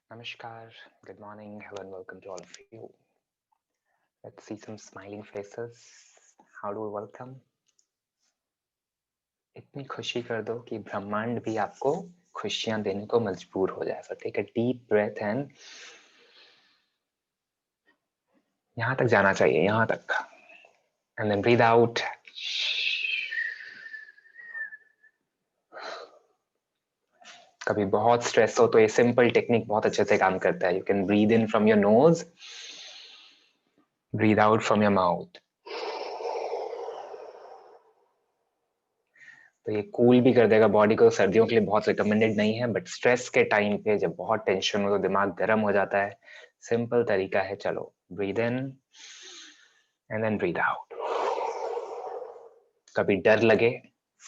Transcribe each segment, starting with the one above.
Namaskar, good morning, hello and welcome to all of you. Let's see some smiling faces. How do we welcome? इतनी खुशी कर दो कि ब्रह्मांड भी आपको खुशियां देने को मजबूर हो जाए. So take a deep breath and यहाँ तक जाना चाहिए, यहाँ तक. And then breathe out. कभी बहुत स्ट्रेस हो तो ये सिंपल टेक्निक बहुत अच्छे से काम करता है. You can breathe in from your nose, breathe out from your mouth. तो ये कूल भी कर देगा बॉडी को. सर्दियों के लिए बहुत रिकमेंडेड नहीं है, बट स्ट्रेस के टाइम पे जब बहुत टेंशन हो तो दिमाग गर्म हो जाता है. सिंपल तरीका है. चलो, breathe in and then breathe out. कभी डर लगे,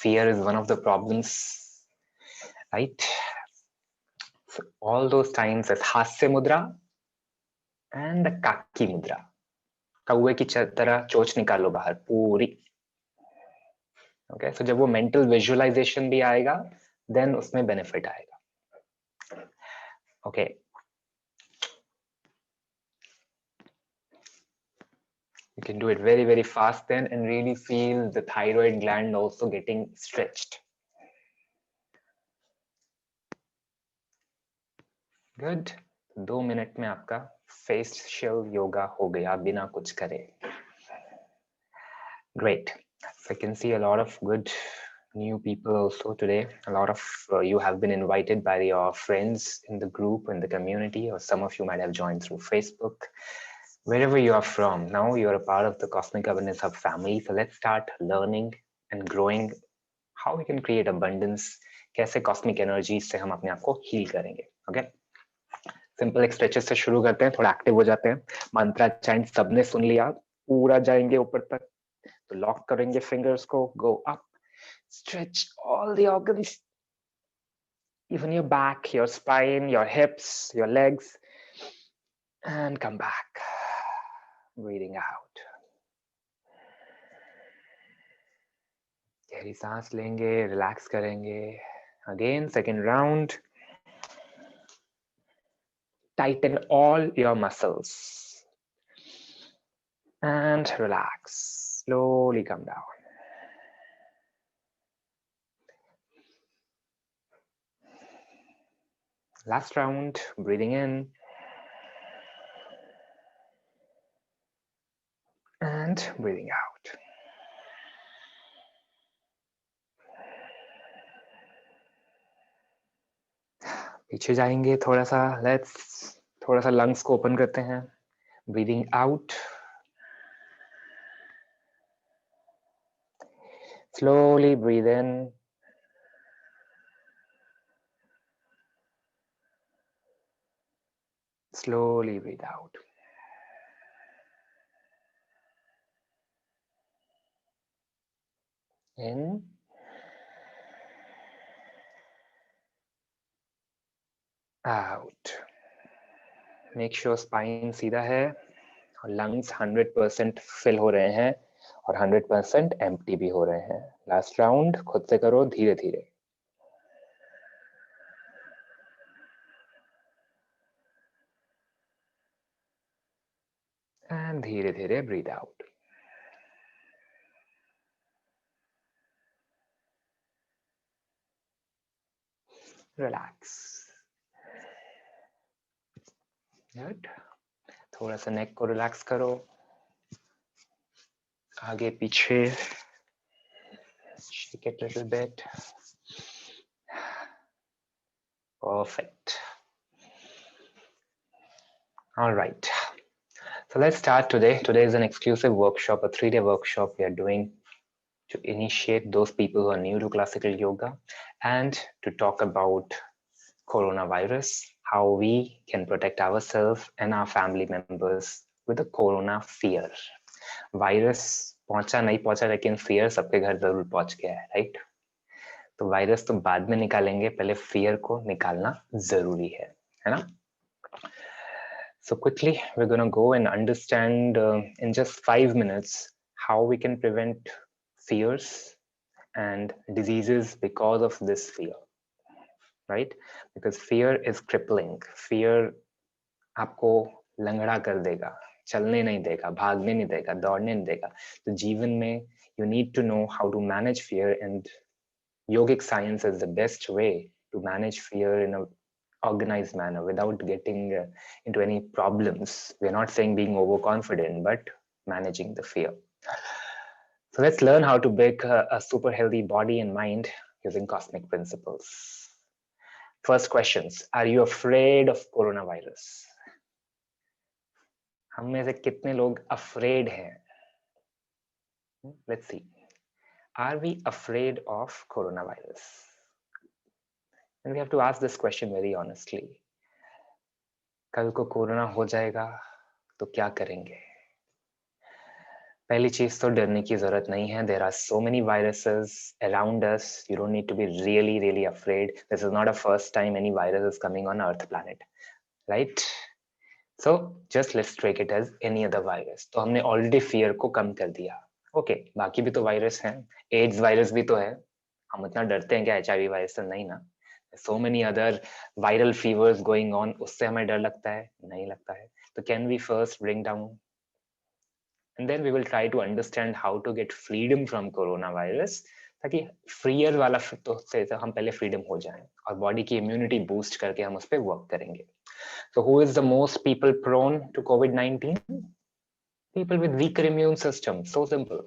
fear is one of the problems, right? All those times is हास्य मुद्रा एंड द काकी मुद्रा. कौवे की तरह चोंच निकालो बाहर पूरी. ओके, सो जब वो मेंटल विजुअलाइजेशन भी आएगा, देन उसमें बेनिफिट आएगा. Okay, you can do it very, very fast then and really feel the thyroid gland also getting stretched. Good. 2 minute में आपका facial yoga हो गया बिना कुछ करे. Great. So I can see a lot of good new people also today. A lot of you have been invited by your friends in the group, in the community, or some of you might have joined through Facebook. Wherever you are from, now you are a part of the Cosmic Awareness Hub family. So let's start learning and growing how we can create abundance. कैसे cosmic energy से हम अपने आप को heal करेंगे. Okay? Simple stretches से शुरू करते हैं, थोड़ा active हो जाते हैं. मंत्रा चैंट सबने सुन लिया, पूरा जाएंगे ऊपर तक. तो लॉक करेंगे फिंगर्स को. Go up, stretch all the organs, even your back, your spine, your hips, your legs, and come back. Breathing out. गहरी सांस लेंगे, रिलैक्स करेंगे. Again, second round. Tighten all your muscles and relax. Slowly come down. Last round, breathing in and breathing out. पीछे जाएंगे थोड़ा सा. Let's थोड़ा सा lungs को open करते हैं. Breathing out. Slowly breathe in. Slowly breathe out. In. Out. Make sure spine सीधा है और lungs 100% fill हो रहे हैं और 100% empty भी हो रहे हैं. Last round खुद से करो धीरे धीरे. And धीरे धीरे breathe out. Relax. Good. थोड़ा सा neck को relax करो. आगे पीछे. Shake it a little bit. Perfect. All right. So let's start today. Today is an exclusive workshop, a 3-day workshop we are doing to initiate those people who are new to classical yoga and to talk about coronavirus, how we can protect ourselves and our family members with the corona fear. Virus पहुंचा नहीं पहुंचा, लेकिन fear सबके घर जरूर पहुंच गया है, right? तो वायरस तो बाद में निकालेंगे, पहले fear को निकालना जरूरी है ना? So quickly, we're going to go and understand in just 5 minutes how we can prevent fears and diseases because of this fear. right? Because fear is crippling. Fear आपको लंगड़ा कर देगा, चलने नहीं देगा, भागने नहीं देगा, दौड़ने नहीं देगा. तो जीवन में you need to know how to manage fear, and yogic science is the best way to manage fear in a organized manner without getting into any problems. We're not saying being overconfident, but managing the fear. So let's learn how to make a super healthy body and mind using cosmic principles. First questions. Are you afraid of coronavirus? हम में से कितने लोग afraid हैं? Let's see. Are we afraid of coronavirus? And we have to ask this question very honestly. कल को corona हो जाएगा तो क्या करेंगे? पहली चीज तो डरने की जरूरत नहीं है. There are so many viruses around us. You don't need to be really afraid. This is not a first time any virus is coming on Earth planet, right? So just let's take it as any other virus. तो हमने already fear को कम कर दिया. Okay, बाकी भी तो virus हैं. AIDS virus भी तो है. हम इतना डरते हैं क्या HIV वायरस से? नहीं ना. So many other viral fevers going on. उससे हमें डर लगता है? नहीं लगता है. तो can we first bring down, and then we will try to understand how to get freedom from coronavirus, ताकि freer वाला तो से हम पहले freedom हो जाएं और body की immunity boost करके हम उस पे work करेंगे. So who is the most people prone to COVID-19? People with weaker immune system. So simple.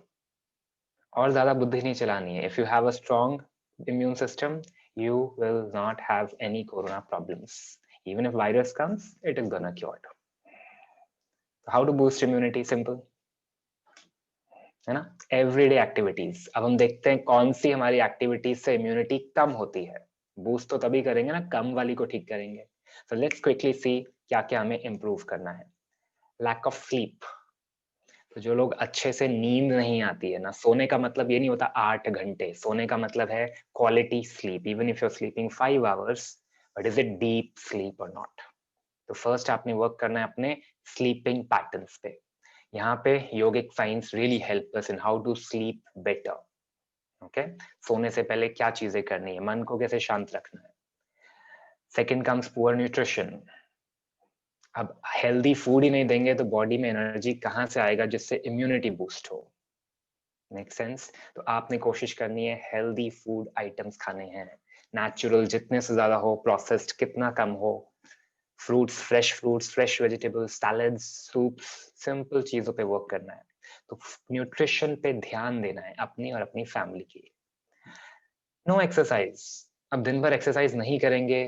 और ज्यादा बुद्धि नहीं चलानी है. If you have a strong immune system, you will not have any corona problems. Even if virus comes, it is gonna cure it. How to boost immunity? Simple, है ना? Everyday activities. अब हम देखते हैं कौन सी हमारी एक्टिविटीज से immunity कम होती है. बूस्ट तो तभी करेंगे ना, कम वाली को ठीक करेंगे. So let's quickly see क्या क्या हमें improve करना है. Lack of sleep. तो जो लोग अच्छे से नींद नहीं आती है ना, सोने का मतलब ये नहीं होता 8 घंटे. सोने का मतलब है quality sleep. Even if you are sleeping 5 hours, but is it deep sleep और नॉट? तो फर्स्ट आपने वर्क करना है अपने स्लीपिंग पैटर्न्स पे. यहाँ पे yogic science really help us in how to sleep better. Okay, सोने से पहले क्या चीजें करनी है, मन को कैसे शांत रखना है. Second comes poor nutrition. अब हेल्दी फूड ही नहीं देंगे तो बॉडी में एनर्जी कहाँ से आएगा जिससे इम्यूनिटी बूस्ट हो? Make sense? तो आपने कोशिश करनी है हेल्दी फूड आइटम्स खाने हैं, नेचुरल जितने से ज्यादा हो, प्रोसेस्ड कितना कम हो. Fruits, fresh vegetables, salads, soups, simple चीजों पे वर्क करना है. तो न्यूट्रिशन पे ध्यान देना है अपनी और अपनी फैमिली की. No exercise. अब दिन भर एक्सरसाइज नहीं करेंगे,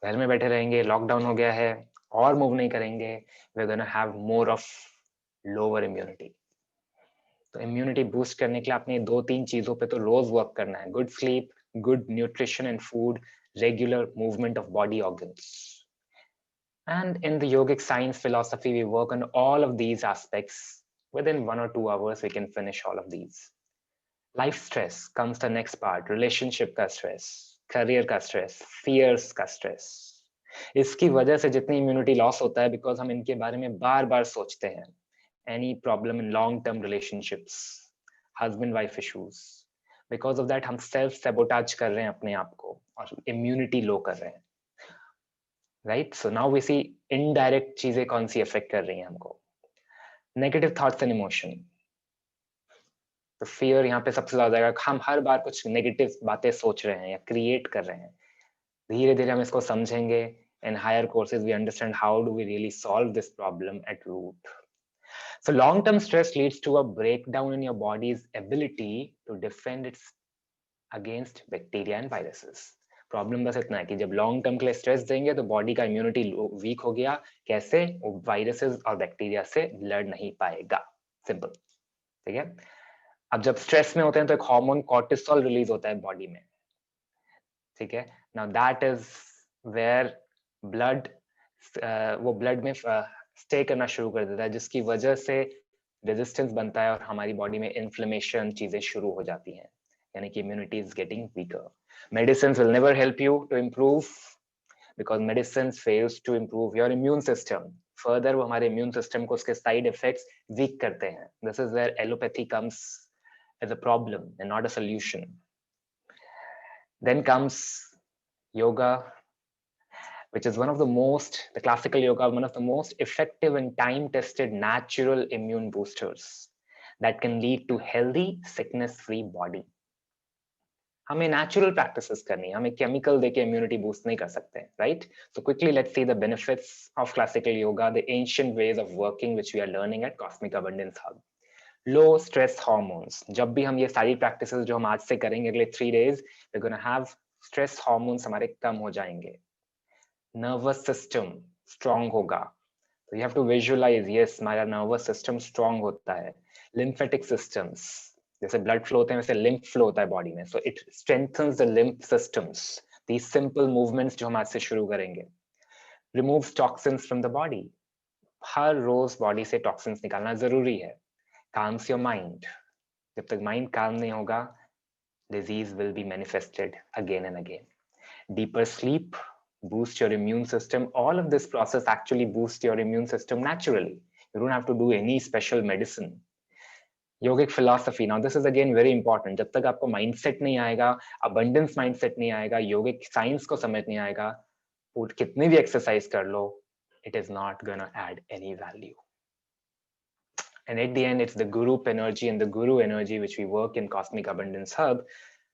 घर में बैठे रहेंगे, लॉकडाउन हो गया है और मूव नहीं करेंगे, we are gonna have more of lower immunity. तो इम्यूनिटी बूस्ट करने के लिए आपने 2-3 चीजों पे तो रोज वर्क करना है. Good sleep, good nutrition and food, regular movement of body organs. And in the yogic science philosophy, we work on all of these aspects. Within 1 or 2 hours, we can finish all of these. Life stress comes the next part. Relationship का stress, career का stress, fears का stress. इसकी वजह से जितनी immunity loss होता है, because हम इनके बारे में बार-बार सोचते हैं. Any problem in long-term relationships, husband-wife issues. Because of that, हम self-sabotage कर रहे हैं अपने आप को और immunity low कर रहे हैं. Right? So now we see indirect चीजें कौन सी affect कर रही हैं हमको. Negative thoughts and emotion. तो fear यहाँ पे सबसे ज्यादा आएगा. हम हर बार कुछ negative बातें सोच रहे हैं या create कर रहे हैं. धीरे धीरे हम इसको समझेंगे. In higher courses we understand how do we really solve this problem at root. So long-term stress leads to a breakdown in your body's ability to defend its against bacteria and viruses. Problem बस इतना है कि जब long term के लिए stress देंगे तो body का इम्यूनिटी वीक हो गया. कैसे? वो वायरसेस और बैक्टीरिया से लड़ नहीं पाएगा. सिंपल. ठीक है. अब जब स्ट्रेस में होते हैं तो एक हार्मोन कॉर्टिसोल रिलीज होता है बॉडी में. ठीक है. Now that is where blood वो ब्लड में स्टे करना शुरू कर देता है, जिसकी वजह से रेजिस्टेंस बनता है और हमारी बॉडी में इन्फ्लेमेशन चीजें शुरू हो जाती हैं. यानी कि immunity is getting weaker. Medicines will never help you to improve because medicines fails to improve your immune system. Further, वो हमारे immune system को उसके side effects weak करते हैं. This is where allopathy comes as a problem and not a solution. Then comes Yoga, which is the classical yoga, one of the most effective and time-tested natural immune boosters that can lead to healthy, sickness-free body. हमें natural practices करनी है, हमें chemical देके immunity boost नहीं कर सकते, right? So quickly, let's see the benefits of classical yoga, the ancient ways of working which we are learning at Cosmic Abundance Hub. Low stress hormones. जब भी हम ये सारी practices जो हम आज से करेंगे अगले 3 days, we're going to have stress hormones हमारे कम हो जाएंगे. Nervous system strong होगा. So you have to visualize, yes, हमारा nervous system strong होता है. Lymphatic systems, जैसे blood flow होते हैं वैसे lymph flow होता है body में. So it strengthens the lymph systems. These simple movements जो हम आज से शुरू करेंगे. Removes toxins from the body. Her rose body से toxins निकालना जरूरी है. Calms your mind. जब तक mind calm नहीं होगा, disease will be manifested again and again. Deeper sleep, boost your immune system. All of this process actually boosts your immune system naturally. You don't have to do any special medicine. Yogic philosophy. Now, this is again very important. जब तक आपको mindset नहीं आएगा, abundance mindset नहीं आएगा, yogic science को समझ नहीं आएगा, और कितनी भी exercise कर लो, it is not gonna add any value. And at the end, it's the group energy and the guru energy which we work in Cosmic Abundance Hub,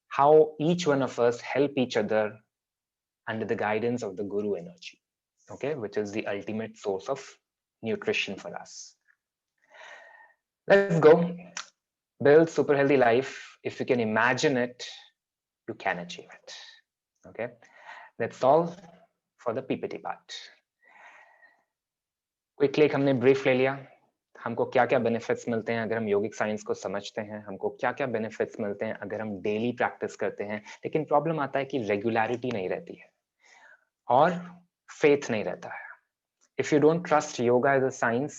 how each one of us help each other under the guidance of the guru energy, okay, which is the ultimate source of nutrition for us. Let's go. Build super healthy life. If you can imagine it, you can achieve it. Okay, that's all for the PPT part. Quickly, हमने brief ले लिया. हमको क्या क्या benefits मिलते हैं अगर हम योगिक साइंस को समझते हैं, हमको क्या क्या benefits मिलते हैं अगर हम daily practice करते हैं. लेकिन problem आता है कि regularity नहीं रहती है और faith नहीं रहता है. If you don't trust yoga as a science,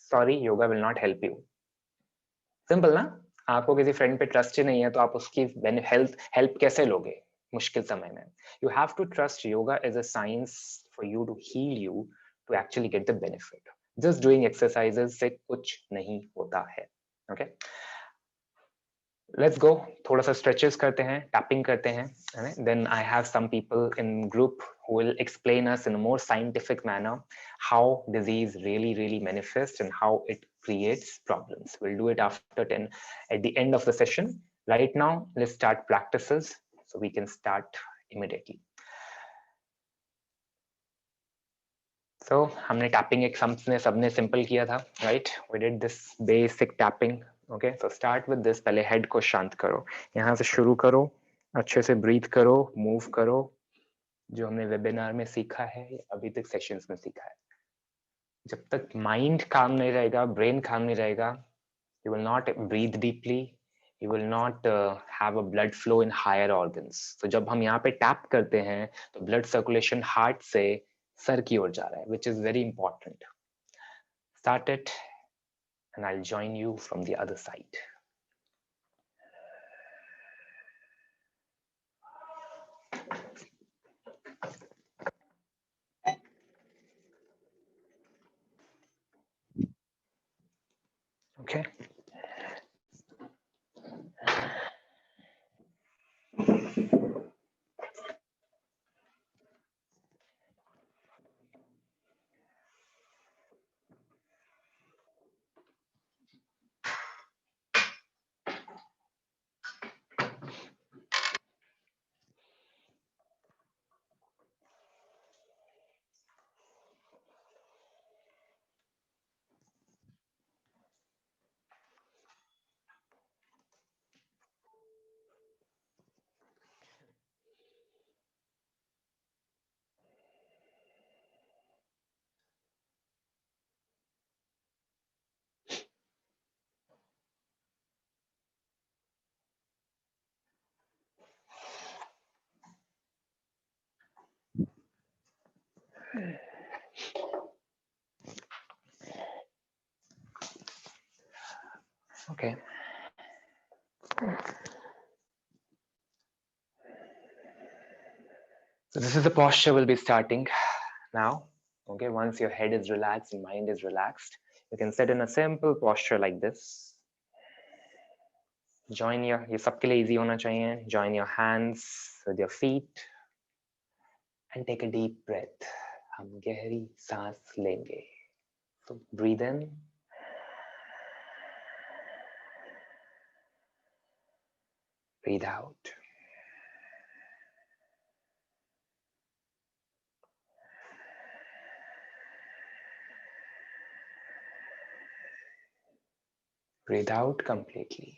sorry, yoga will not help you. Simple ना? आपको किसी friend पे trust ही नहीं है तो आप उसकी help कैसे लोगे मुश्किल समय में? You have to trust yoga as a science for you to heal you, to actually get the benefit. Just doing exercises से कुछ नहीं होता है. Okay? Let's go. थोड़ा सा stretches करते हैं, tapping करते हैं. Then I have some people in group who will explain us in a more scientific manner how disease really manifests and how it creates problems. We'll do it after 10 at the end of the session. Right now, let's start practices so we can start immediately. So हमने tapping एक सबने simple किया था, right? We did this basic tapping. Okay, so start with this. पहले head को शांत करो. यहाँ से शुरू करो. अच्छे से breathe करो, move करो. जो हमने webinar में सीखा है, अभी तक sessions में सीखा है. जब तक mind calm नहीं रहेगा, brain calm नहीं रहेगा, you will not breathe deeply. You will not have a blood flow in higher organs. So जब हम यहाँ पे tap करते हैं, तो blood circulation heart से सर की ओर जा रहा है, which is very important. Start it, and I'll join you from the other side. Okay. Okay. So this is the posture we'll be starting now. Okay, once your head is relaxed and mind is relaxed, you can sit in a simple posture like this. Join your, ये सबके लिए easy होना चाहिए. Join your hands with your feet. and take a deep breath. हम गहरी सांस लेंगे. So breathe in. Breathe out. Breathe out completely.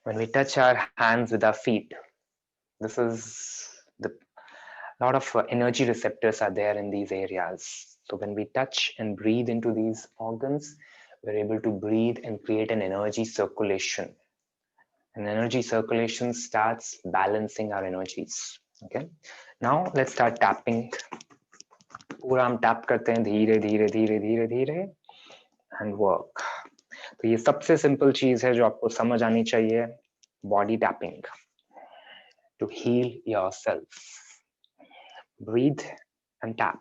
When we touch our hands with our feet, this is the lot of energy receptors are there in these areas. So when we touch and breathe into these organs, we're able to breathe and create an energy circulation. And energy circulation starts balancing our energies. Okay. Now let's start tapping. पूरा हम tap करते हैं धीरे धीरे धीरे धीरे धीरे and work. तो ये सबसे सिंपल चीज है जो आपको समझ आनी चाहिए. Body tapping to heal yourself. Breathe and tap.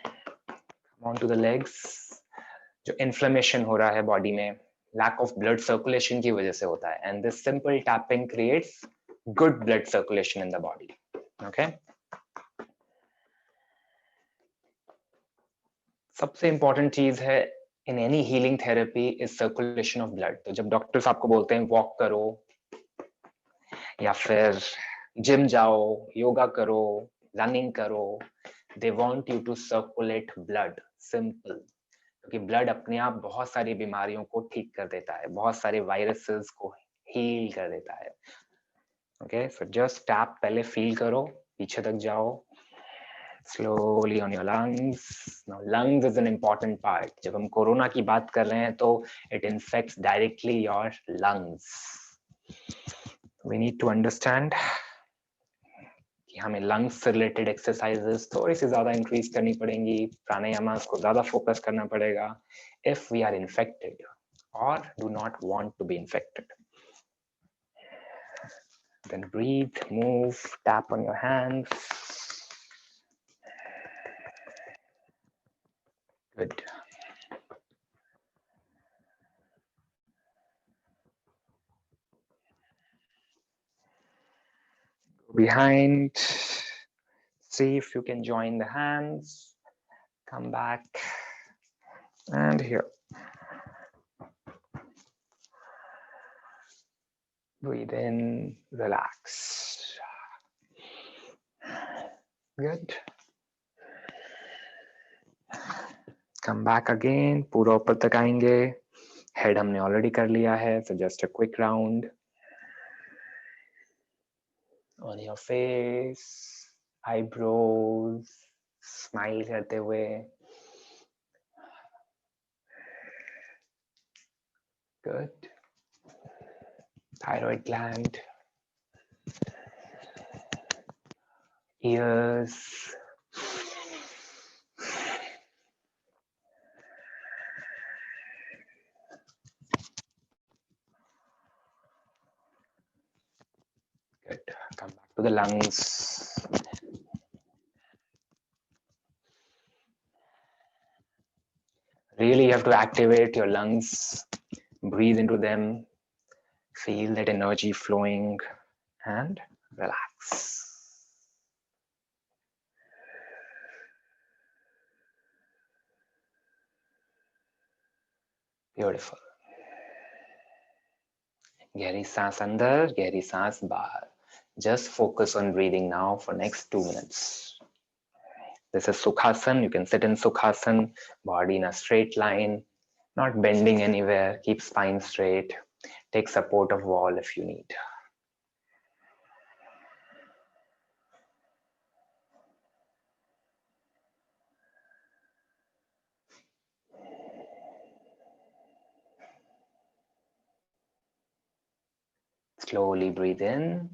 Come on to the legs. जो inflammation हो रहा है body में, lack of blood circulation की वजह से होता है, and this simple tapping creates good blood circulation in the body. Okay. सबसे important चीज है in any healing therapy is circulation of blood. तो जब डॉक्टर्स आपको बोलते हैं walk करो या फिर जिम जाओ, योगा करो, रनिंग करो, they want you to circulate blood. Simple. क्योंकि ब्लड अपने आप बहुत सारी बीमारियों को ठीक कर देता है, बहुत सारे वायरसेस को हील कर देता है. ओके, सो जस्ट टैप, पहले फील करो, पीछे तक जाओ, slowly on your lungs. Now lungs is an important part. जब हम कोरोना की बात कर रहे हैं तो it infects directly your lungs. We need to understand कि हमें lungs से related exercises थोड़ी सी ज़्यादा increase करनी पड़ेंगी, प्राणायाम को ज़्यादा focus करना पड़ेगा if we are infected or do not want to be infected. Then breathe, move, tap on your hands. Good. Behind, see if you can join the hands, come back, and here. Breathe in, relax. Good. Come back again, पूरा ऊपर तक आएंगे. Head हमने already कर लिया है, so just a quick round. On your face, eyebrows, smile करते हुए. Good. Thyroid gland, ears, good. Come back to the lungs. Really, you have to activate your lungs, breathe into them, feel that energy flowing, and relax. Beautiful. गहरी सांस अंदर, गहरी सांस बाहर. Just focus on breathing now for next 2 minutes. This is Sukhasana. You can sit in Sukhasana, body in a straight line, not bending anywhere. Keep spine straight. Take support of wall if you need. Slowly breathe in.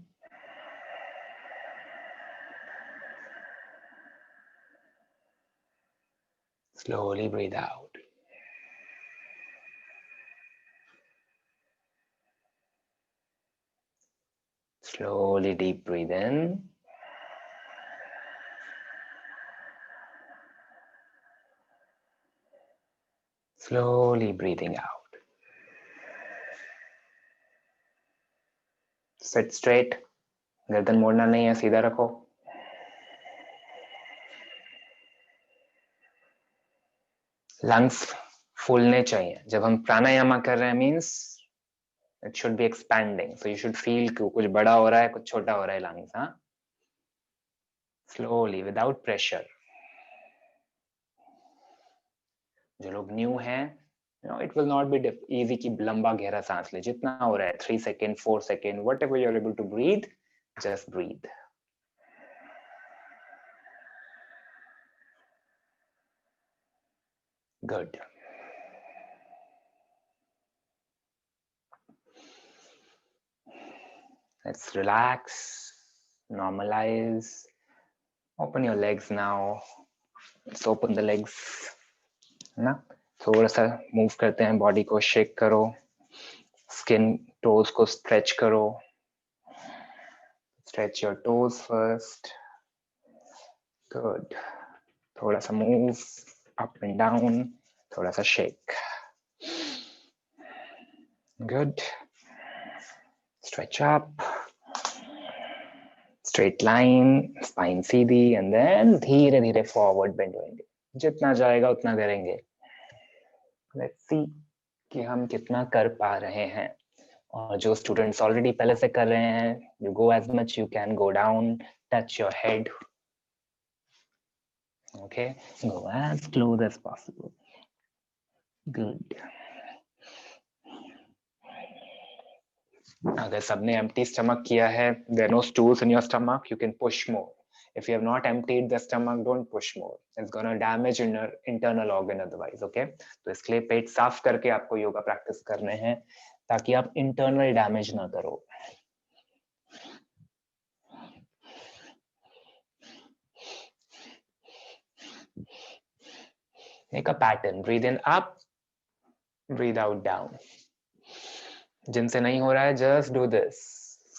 Slowly breathe out. Slowly deep breathe in. Slowly breathing out. Sit straight. गर्दन मोड़ना नहीं है, सीधा रखो. Lungs फूलने चाहिए. जब हम प्राणायाम कर रहे हैं means it should be expanding, so you should feel कि कुछ बड़ा हो रहा है, कुछ छोटा हो रहा है lungs. हाँ, slowly without pressure. जो लोग न्यू हैं, it will not be easy कि लंबा गहरा सांस ले. जितना हो रहा है 3 second 4 second, whatever you're able to breathe, just breathe. Good. Let's relax, normalize. Open your legs now. Let's open the legs. ना थोड़ा सा मूव करते हैं, बॉडी को शेक करो, स्किन टोज को स्ट्रेच करो. Stretch your toes first. Good. थोड़ा सा मूव up and down, थोड़ा सा shake. Good. Stretch up. Straight line, spine Sidhi, and then धीरे धीरे forward bend होंगे. जितना जाएगा उतना करेंगे. Let's see कि हम कितना कर पा रहे हैं. और जो स्टूडेंट्स ऑलरेडी पहले से कर रहे हैं, you go as much you can, go down, touch your head. Okay, go as close as possible. Good. अगर सबने empty stomach किया है, there are no stools in your stomach, you can push more. If you have not emptied the stomach, don't push more. It's gonna damage your internal organ otherwise. Okay, तो इसके लिए पेट साफ करके आपको yoga practice करने हैं ताकि आप इंटरनल डैमेज ना करो. Make a pattern. Breathe in up, breathe out down. जिनसे नहीं हो रहा है, just do this.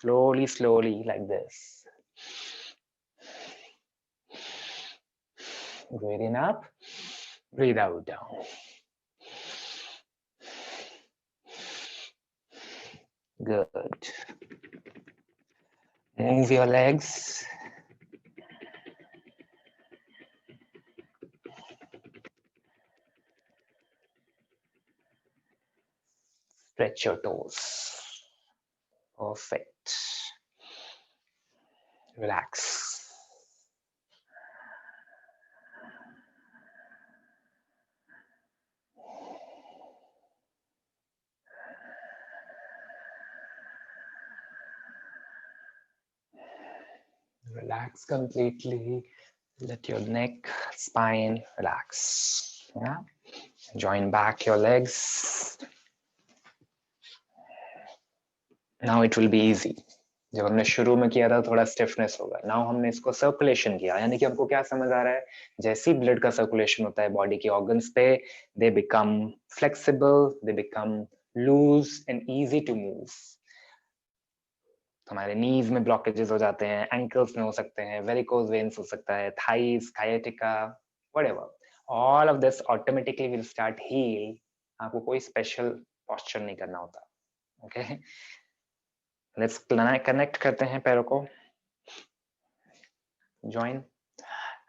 Slowly, slowly, like this. Breathe in up, breathe out down. Good. Move your legs. Stretch your toes. Perfect. Relax. Relax completely. Let your neck, spine relax. Yeah. Join back your legs. Now it will be easy. जब हमने शुरू में किया था थोड़ा stiffness होगा. Now हमने इसको सर्कुलेशन किया, यानी कि हमको क्या समझ आ रहा है, जैसे ही ब्लड का सर्कुलेशन होता है बॉडी के ऑर्गन्स पे, they become flexible, they become loose and easy to move. हमारे नीज में ब्लॉकेजेस हो जाते हैं, एंकल्स में हो सकते हैं, वेरिकोज वेन्स हो सकता है, thighs, sciatica, whatever. All of this automatically will start heal. आपको कोई स्पेशल पोस्चर नहीं करना होता. ओके, लेट्स कनेक्ट करते हैं पैरों को. जॉइन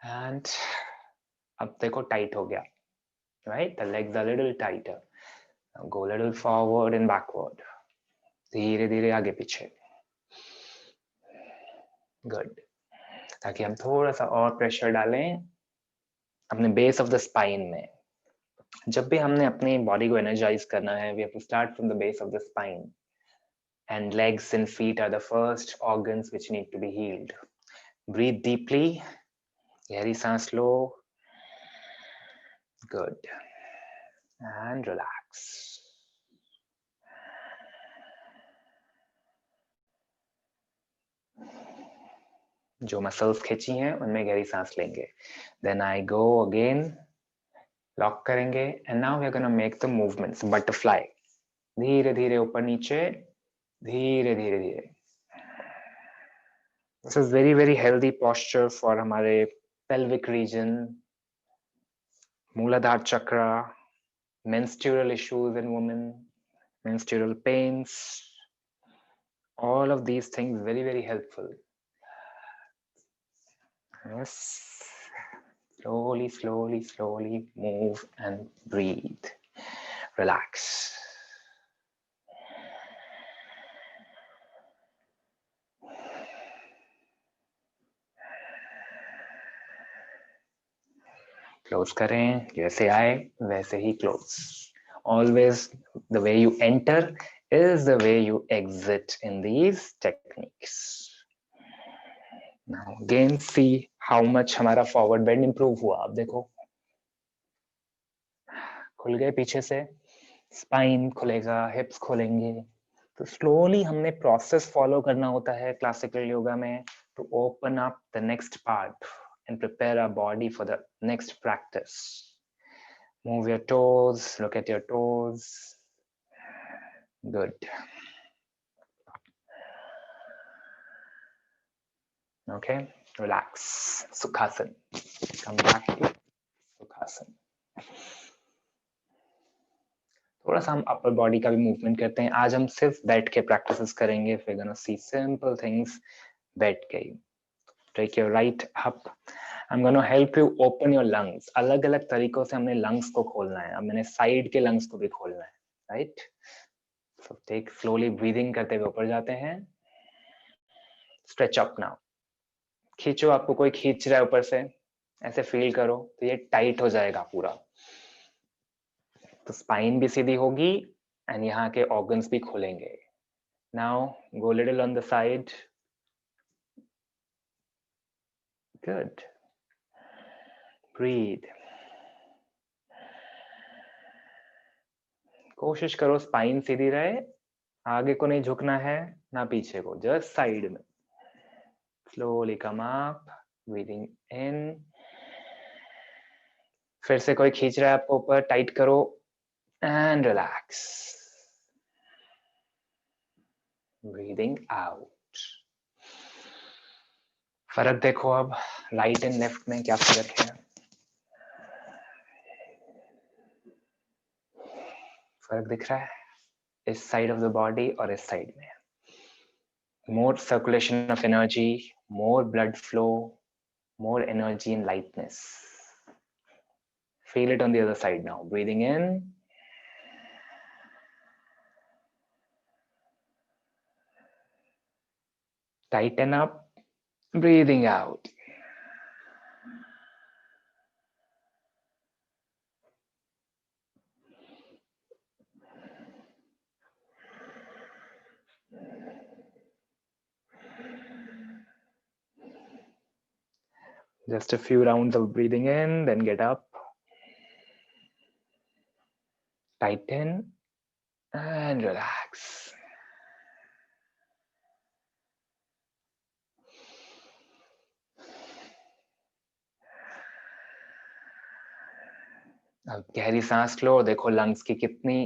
एंड अब देखो टाइट हो गया, right? The legs are little tighter. Go little forward and backward. धीरे धीरे आगे पीछे. गुड. ताकि हम थोड़ा सा और प्रेशर डालें अपने बेस ऑफ द स्पाइन में. जब भी हमने अपनी बॉडी को एनर्जाइज करना है, we have to start from the base of the spine. And legs and feet are the first organs which need to be healed. Breathe deeply. गहरी सांस लो. Good. And relax. जो मसल्स खींची हैं उनमें गहरी सांस लेंगे. Then I go again. Lock करेंगे. And now we are going to make the movements. Butterfly. धीरे धीरे ऊपर नीचे. धीरे धीरे धीरे. This is very healthy posture for हमारे pelvic region, Mooladhara chakra, menstrual issues in women, menstrual pains, all of these things very helpful. Yes. Slowly move and breathe. Relax. Close करें, जैसे आए वैसे ही close. Always the way you enter is the way you exit in these techniques. Now again see how much हमारा forward bend improve हुआ. आप देखो खुल गए पीछे से, spine खुलेगा, hips खुलेंगे. तो slowly हमने process follow करना होता है classical yoga में to open up the next part and prepare our body for the next practice. Move your toes, look at your toes. Good. Okay, relax. Sukhasana. Come back to Sukhasana. थोड़ा सा हम upper body का भी movement करते हैं. आज हम सिर्फ बैठ के प्रैक्टिसेस करेंगे. We're gonna see simple things. बैठ के. Take your right up. I'm gonna help you open your lungs. अलग अलग तरीकों से हमने lungs को खोलना है. अब मैंने साइड के lungs को भी खोलना है. Right? So take slowly breathing करते हुए ऊपर जाते हैं. Stretch up now. खींचो, आपको कोई खींच रहा है ऊपर से, ऐसे फील करो तो ये टाइट हो जाएगा पूरा. तो स्पाइन भी सीधी होगी एंड यहाँ के ऑर्गन्स भी खुलेंगे. Now go little on the side. Good. Breathe. कोशिश करो स्पाइन सीधी रहे. आगे को नहीं झुकना है ना पीछे को, जस्ट साइड में. Slowly come up. Breathing in. फिर से कोई खींच रहा है आपको ऊपर, टाइट करो एंड रिलैक्स. Breathing out. फर्क देखो अब राइट एंड लेफ्ट में क्या फर्क है. फर्क दिख रहा है इस साइड ऑफ द बॉडी और इस साइड में. More circulation of energy, more blood flow, more energy and lightness. Feel it on the other side now. Breathing in. Tighten up. Breathing out. Just a few rounds of breathing in, then get up. Tighten and relax. अब गहरी सांस लो. देखो lungs की कितनी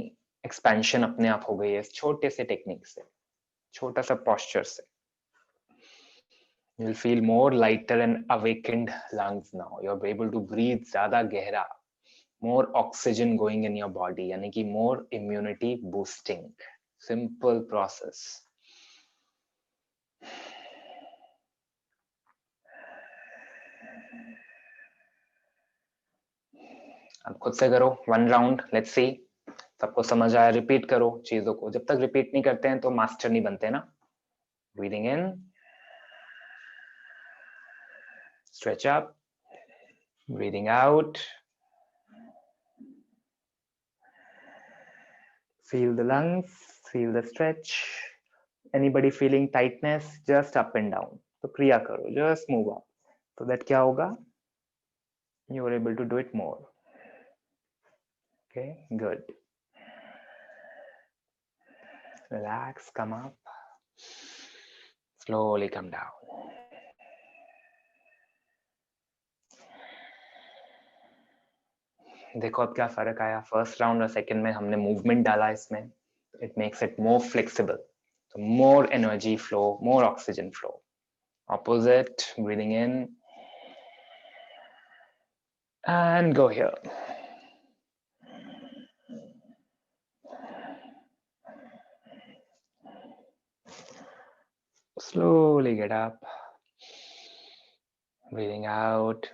expansion अपने आप हो गई है इस छोटे से टेक्निक से, छोटा सा पोस्चर से. You'll feel more lighter and awakened lungs now. You're able to breathe ज़्यादा गहरा. More oxygen going in your body, यानी कि more immunity boosting. Simple process. अब खुद से करो 1 राउंड. लेट्स सी सबको समझ आया. रिपीट करो चीजों को. जब तक रिपीट नहीं करते हैं तो मास्टर नहीं बनते ना. Breathing in. Stretch up. Breathing out. Feel the lungs, feel the stretch. Anybody feeling tightness, just up and down. तो क्रिया करो, just move up. So that क्या होगा? You are able to do it more. Okay, good. Relax, come up. Slowly come down. देखो अब क्या फर्क आया. फर्स्ट राउंड और सेकंड में हमने मूवमेंट डाला इसमें. It makes it more flexible. So more energy flow, more oxygen flow. Opposite, breathing in. And go here. Slowly get up. Breathing out.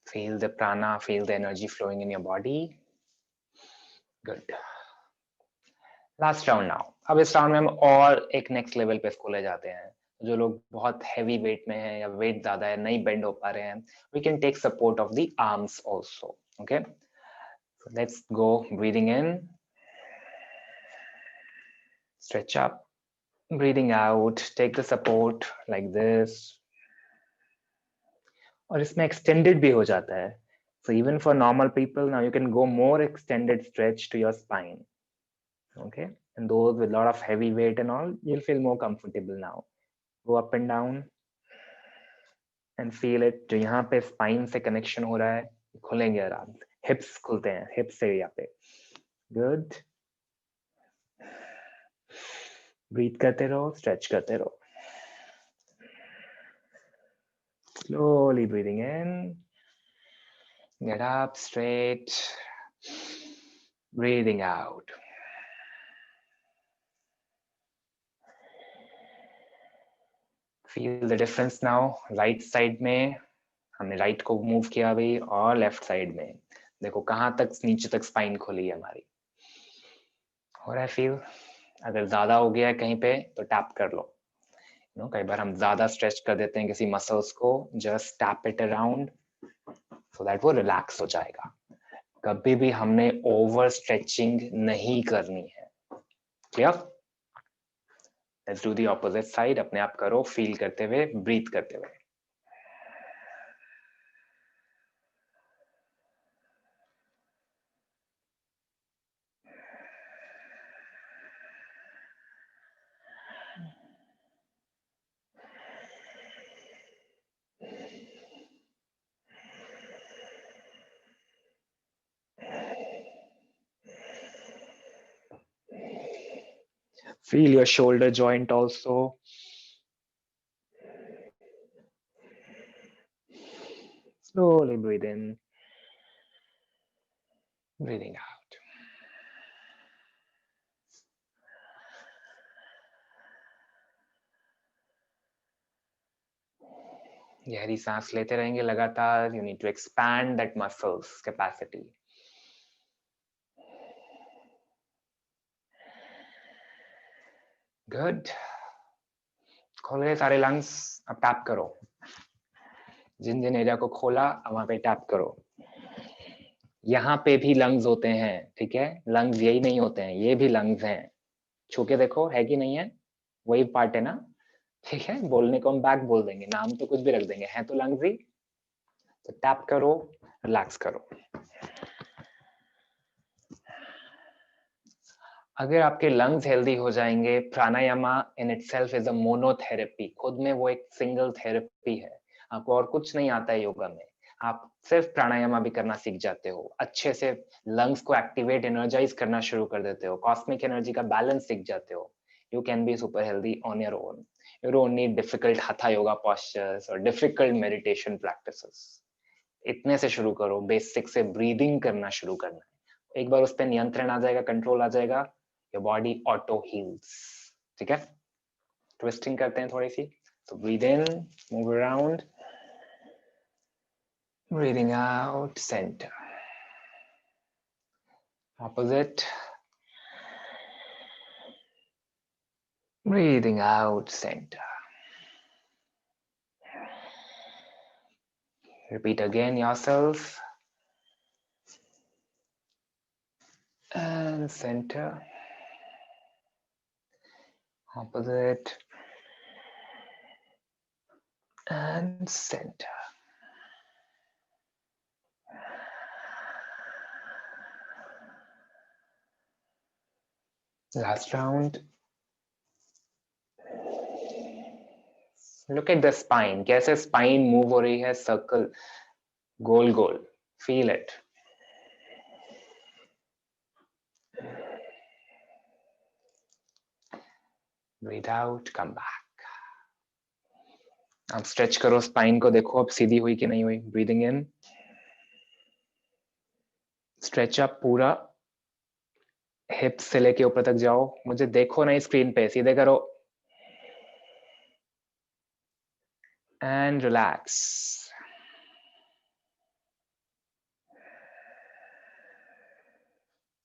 Feel the prana, feel the energy flowing in your body. Good. Last round now. अब इस round में हम और एक next level पे इसको ले जाते हैं. जो लोग बहुत हैवी वेट में हैं या वेट ज्यादा है, नहीं बेंड हो पा रहे हैं, we can take support of the arms also. Okay, so let's go. Breathing in, stretch up. Breathing out, take the support like this. और इसमें extended भी हो जाता है. So even for normal people, now you can go more extended stretch to your spine. Okay, and those with a lot of heavy weight and all, you'll feel more comfortable now. Go up and down and feel it. जो यहाँ पे spine से connection हो रहा है, खुलेंगे आराम से. Hips खुलते हैं, hips area पे. Good. Breathe करते रहो, stretch करते रहो. Slowly breathing in. Get up straight. Breathing out. Feel the difference now. Right side में हमने right को move किया अभी, और left side में देखो कहाँ तक नीचे तक spine खुली है हमारी. हो रहा है feel? अगर ज्यादा हो गया है कहीं पे तो tap कर लो. कई बार हम ज्यादा stretch कर देते हैं किसी muscles को. Just tap it around so that वो relax हो जाएगा. कभी भी हमने over stretching नहीं करनी है. Clear? Let's do the opposite side. अपने आप करो, feel करते हुए, breathe करते हुए. Feel your shoulder joint also. Slowly breathe in, breathing out. गहरी सांस लेते रहेंगे लगातार. You need to expand that muscles capacity. Good. खोले सारे lungs. अब टैप करो. जिन जिन एरिया को खोला वहां पे टैप करो. यहाँ पे भी लंग्स होते हैं, ठीक है. लंग्स यही नहीं होते हैं, ये भी लंग्स हैं. छू के देखो है कि नहीं है. वही पार्ट है ना, ठीक है. बोलने को हम बैक बोल देंगे, नाम तो कुछ भी रख देंगे, है तो लंग्स ही. तो टैप करो, रिलैक्स करो. अगर आपके लंग्स हेल्दी हो जाएंगे, प्राणायामा in itself is a monotherapy. खुद में वो एक सिंगल थेरेपी है. आपको और कुछ नहीं आता है योगा में. आप सिर्फ प्राणायामा भी करना सीख जाते हो. अच्छे से लंग्स को एक्टिवेट, एनर्जाइज करना शुरू कर देते हो. कॉस्मिक एनर्जी का बैलेंस सीख जाते हो. You can be super healthy on your own. You don't need difficult hatha yoga postures or difficult meditation practices. इतने से शुरू करो. बेसिक से ब्रीदिंग करना शुरू करना है. एक बार उस पर नियंत्रण आ जाएगा, कंट्रोल आ जाएगा, your body auto heals. ठीक है. ट्विस्टिंग करते हैं थोड़ी सी. So breathe in, move around. Breathing out, center. Opposite. Breathing out, center. Repeat again yourself. And center. Opposite. And center. Last round. Look at the spine. कैसे spine move हो रही है, circle, goal goal. Feel it. Breathe out, come back. अब stretch करो spine को, देखो अब सीधी हुई कि नहीं हुई. Breathing in. Stretch up पूरा. Hips से लेके ऊपर तक जाओ. मुझे देखो नहीं screen पे, सीधे करो. And relax.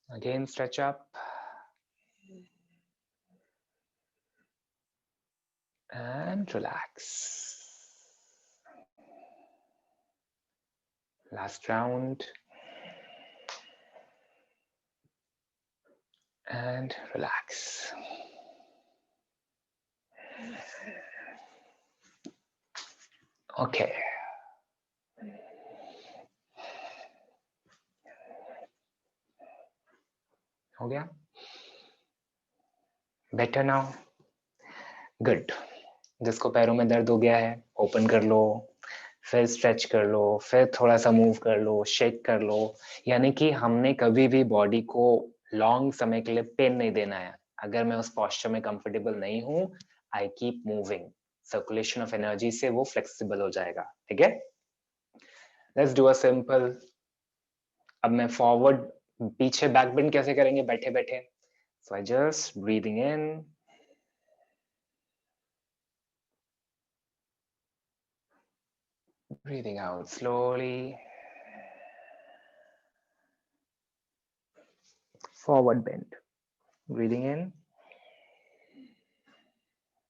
Again, stretch up. And relax. Last round. And relax. Okay. हो गया? Better now? Good. जिसको पैरों में दर्द हो गया है, ओपन कर लो, फिर स्ट्रेच कर लो, फिर थोड़ा सा मूव कर लो, शेक कर लो. यानी कि हमने कभी भी बॉडी को लॉन्ग समय के लिए पेन नहीं देना है. अगर मैं उस पोस्चर में कंफर्टेबल नहीं हूं, I keep moving. Circulation of energy से वो फ्लेक्सिबल हो जाएगा. ठीक है? Let's do a simple. अब मैं फॉरवर्ड, पीछे बैक बेंड कैसे करेंगे बैठे बैठे. So I just breathing in, breathing out slowly. Forward bend. Breathing in.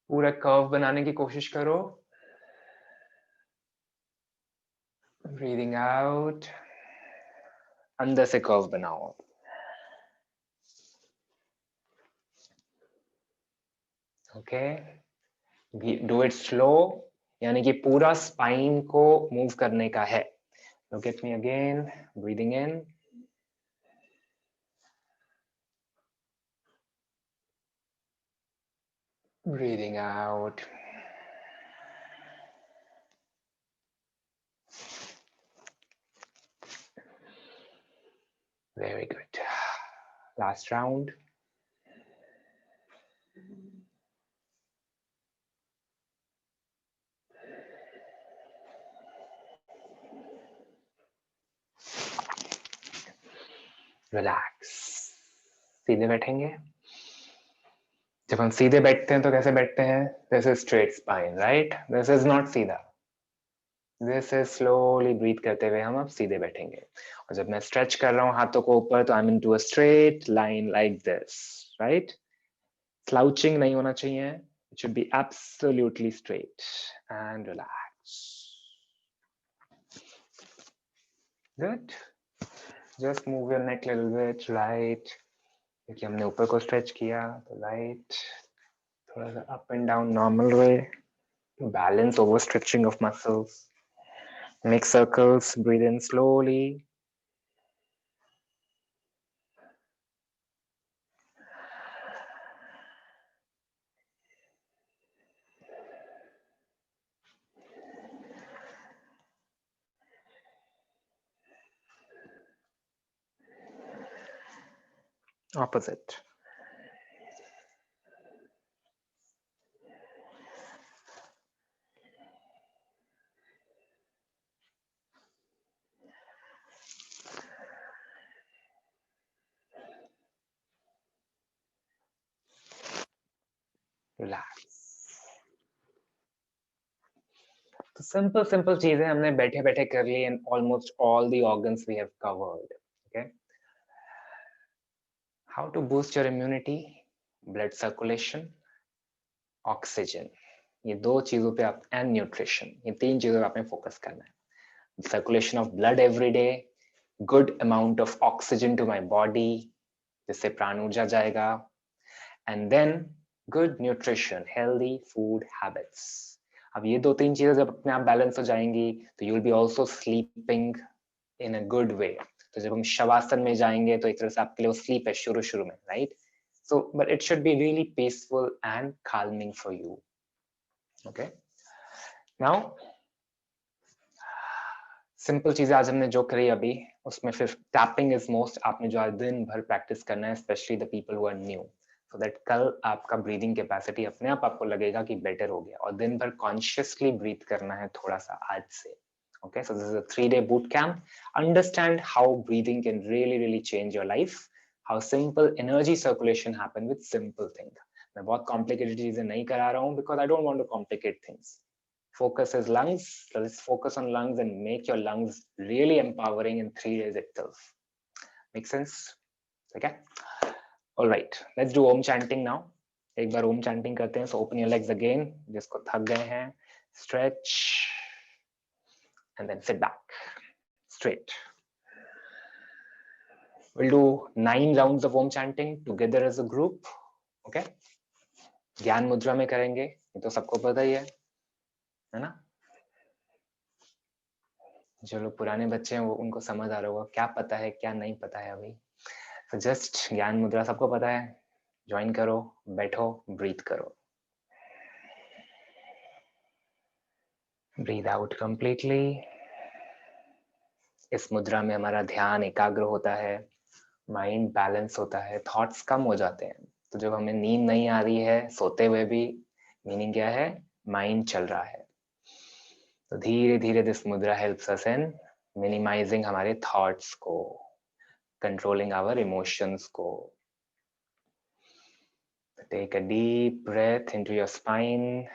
पूरा कर्व बनाने की कोशिश करो. Breathing out. अंदर से कर्व बनाओ. Okay. Do it slow. यानी कि पूरा स्पाइन को मूव करने का है. Look at me again. Breathing in. Breathing out. Very good. Last round. Relax. सीधे बैठेंगे. जब हम सीधे बैठते हैं तो कैसे बैठते हैं? This is straight spine, right? This is not सीधा. This is slowly breathe करते हुए हम अब सीधे बैठेंगे. और जब मैं stretch कर रहा हूँ हाथों को ऊपर, तो I'm into a straight line like this, right? Slouching नहीं होना चाहिए. It should be absolutely straight. And relax. Good. Just move your neck a little bit, right? क्योंकि हमने ऊपर को stretch किया, तो right. थोड़ा सा up and down normal way. To balance overstretching of muscles. Make circles, breathe in slowly. Opposite. Relax. तो simple चीजें हमने बैठे बैठे कर ली, and almost all the organs we have covered. Okay. How to boost your immunity? Blood circulation, oxygen. ये दो चीजों पे आप, and nutrition. ये तीन चीजों पे आपने फोकस करना है. Circulation of blood every day, good amount of oxygen to my body, जिससे प्राण ऊर्जा जाएगा, and then good nutrition, healthy food habits. अब ये दो तीन चीजें जब अपने आप बैलेंस हो जाएंगी, तो you will be also sleeping in a good way. तो जब हम शवासन में जाएंगे तो एक तरह से आपके लिए वो स्लीप है शुरू में, right? So but it should be really peaceful and calming for you. Okay. Now simple चीजें आज हमने जो करी अभी, उसमें फिर टैपिंग इज मोस्ट, आपने जो आज दिन भर प्रैक्टिस करना है, specially the people who are new, so that कल आपका ब्रीदिंग कैपेसिटी अपने आप आपको लगेगा कि बेटर हो गया, और दिन भर कॉन्शियसली ब्रीथ करना है थोड़ा सा आज से. Okay, so this is a 3-day boot camp. Understand how breathing can really change your life. How simple energy circulation happen with simple thing. मैं बहुत complicated चीजें नहीं करा रहा हूँ because I don't want to complicate things. Focus is lungs. Let's focus on lungs and make your lungs really empowering in 3 days itself. Make sense? Okay. All right. Let's do Om chanting now. एक बार Om chanting करते हैं. So open your legs again. जिसको थक गए हैं, stretch. And then sit back straight. We'll do 9 rounds of Om chanting together as a group. Okay? ज्ञान मुद्रा में करेंगे, ये तो सबको पता ही है ना? जो लोग पुराने बच्चे हैं वो उनको समझ आ रहा होगा क्या पता है क्या नहीं पता है अभी. So just ज्ञान मुद्रा सबको पता है. ज्वाइन करो, बैठो, ब्रीथ करो. Breathe out completely. इस मुद्रा में हमारा ध्यान एकाग्र होता है, माइंड बैलेंस होता है, थॉट्स कम हो जाते हैं. तो जब हमें नींद नहीं आ रही है सोते हुए भी, मीनिंग क्या है? माइंड चल रहा है. तो धीरे धीरे this mudra helps us in minimising हमारे थॉट्स को, कंट्रोलिंग आवर इमोशंस को. Take a deep breath into your spine.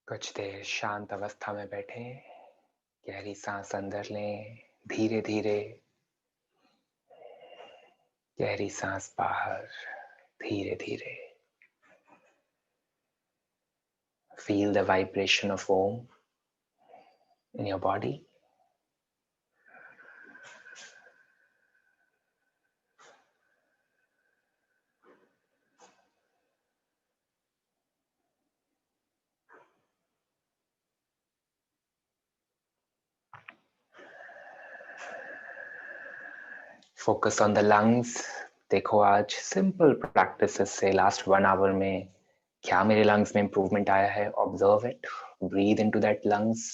कुछ देर शांत अवस्था में बैठे, गहरी सांस अंदर लें, धीरे धीरे गहरी सांस बाहर, धीरे धीरे। Feel the vibration of Om in your body. Focus on the lungs. देखो आज सिंपल प्रैक्टिसेस से लास्ट 1 आवर में क्या मेरे लंग्स में इंप्रूवमेंट आया है. Observe it, breathe into that lungs.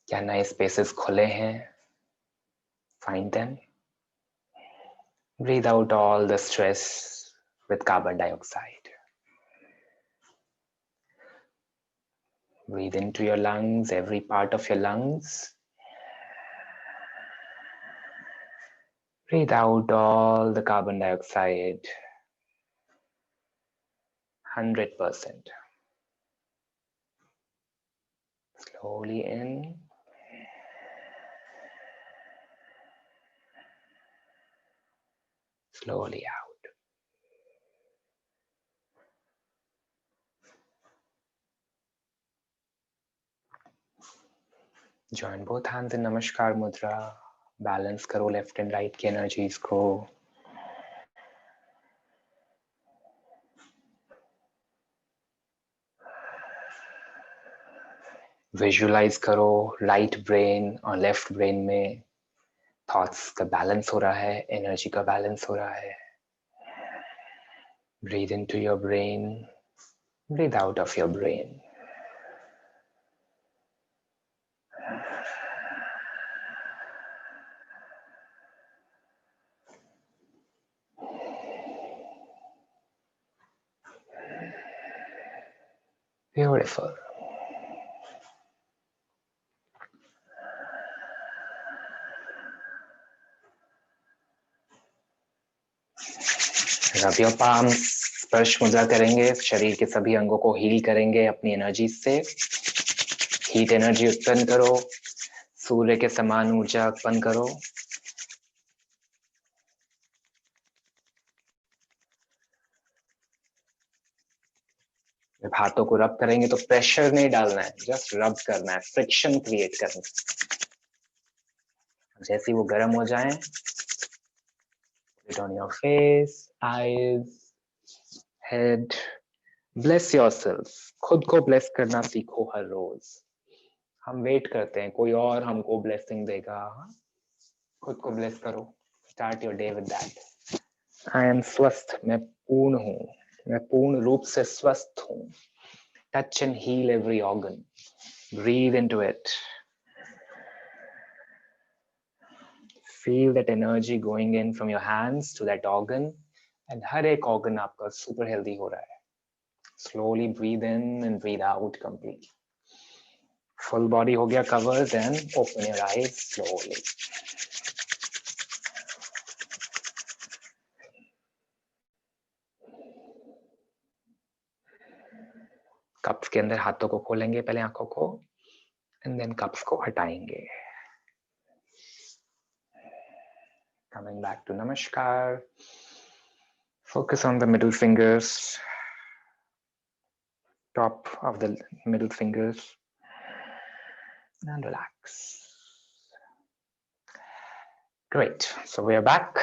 क्या नए स्पेसेस खुले हैं? Find them. Breathe out all the stress with carbon dioxide. Breathe into your lungs, every part of your lungs. Breathe out all the carbon dioxide. 100%. Slowly in. Slowly out. Join both hands in Namaskar Mudra. Balance करो left and right की energies को. Visualise करो right brain और left brain में thoughts का balance हो रहा है, एनर्जी का बैलेंस हो रहा है. Breathe into your brain, breathe out of your brain. Beautiful. Rub your palms. स्पर्श मुद्रा करेंगे, शरीर के सभी अंगों को हील करेंगे अपनी एनर्जी से. हीट एनर्जी उत्पन्न करो, सूर्य के समान ऊर्जा उत्पन्न करो. जब हाथों को रब करेंगे तो प्रेशर नहीं डालना है, जस्ट रब करना है, फ्रिक्शन क्रिएट करना है. जैसे ही वो गर्म हो जाए, put it on your face, eyes, head. Bless yourself. खुद को ब्लेस करना सीखो हर रोज. हम वेट करते हैं कोई और हमको ब्लेसिंग देगा. खुद को ब्लेस करो. Start your day with that. I am स्वस्थ, मैं पूर्ण हूँ, मैं पूर्ण रूप से स्वस्थ हूँ. Touch and heal every organ. Breathe into it. Feel that energy going in from your hands to that organ, and हर एक organ आपका super healthy हो रहा है. Slowly breathe in and breathe out completely. Full body हो गया cover, then open your eyes slowly. Cups के अंदर हाथों को खोलेंगे पहले आंखों को, and then कप्स को हटाएंगे. Coming back to Namaskar. Focus on the middle fingers, top of the middle fingers, and relax. Great. So we are back.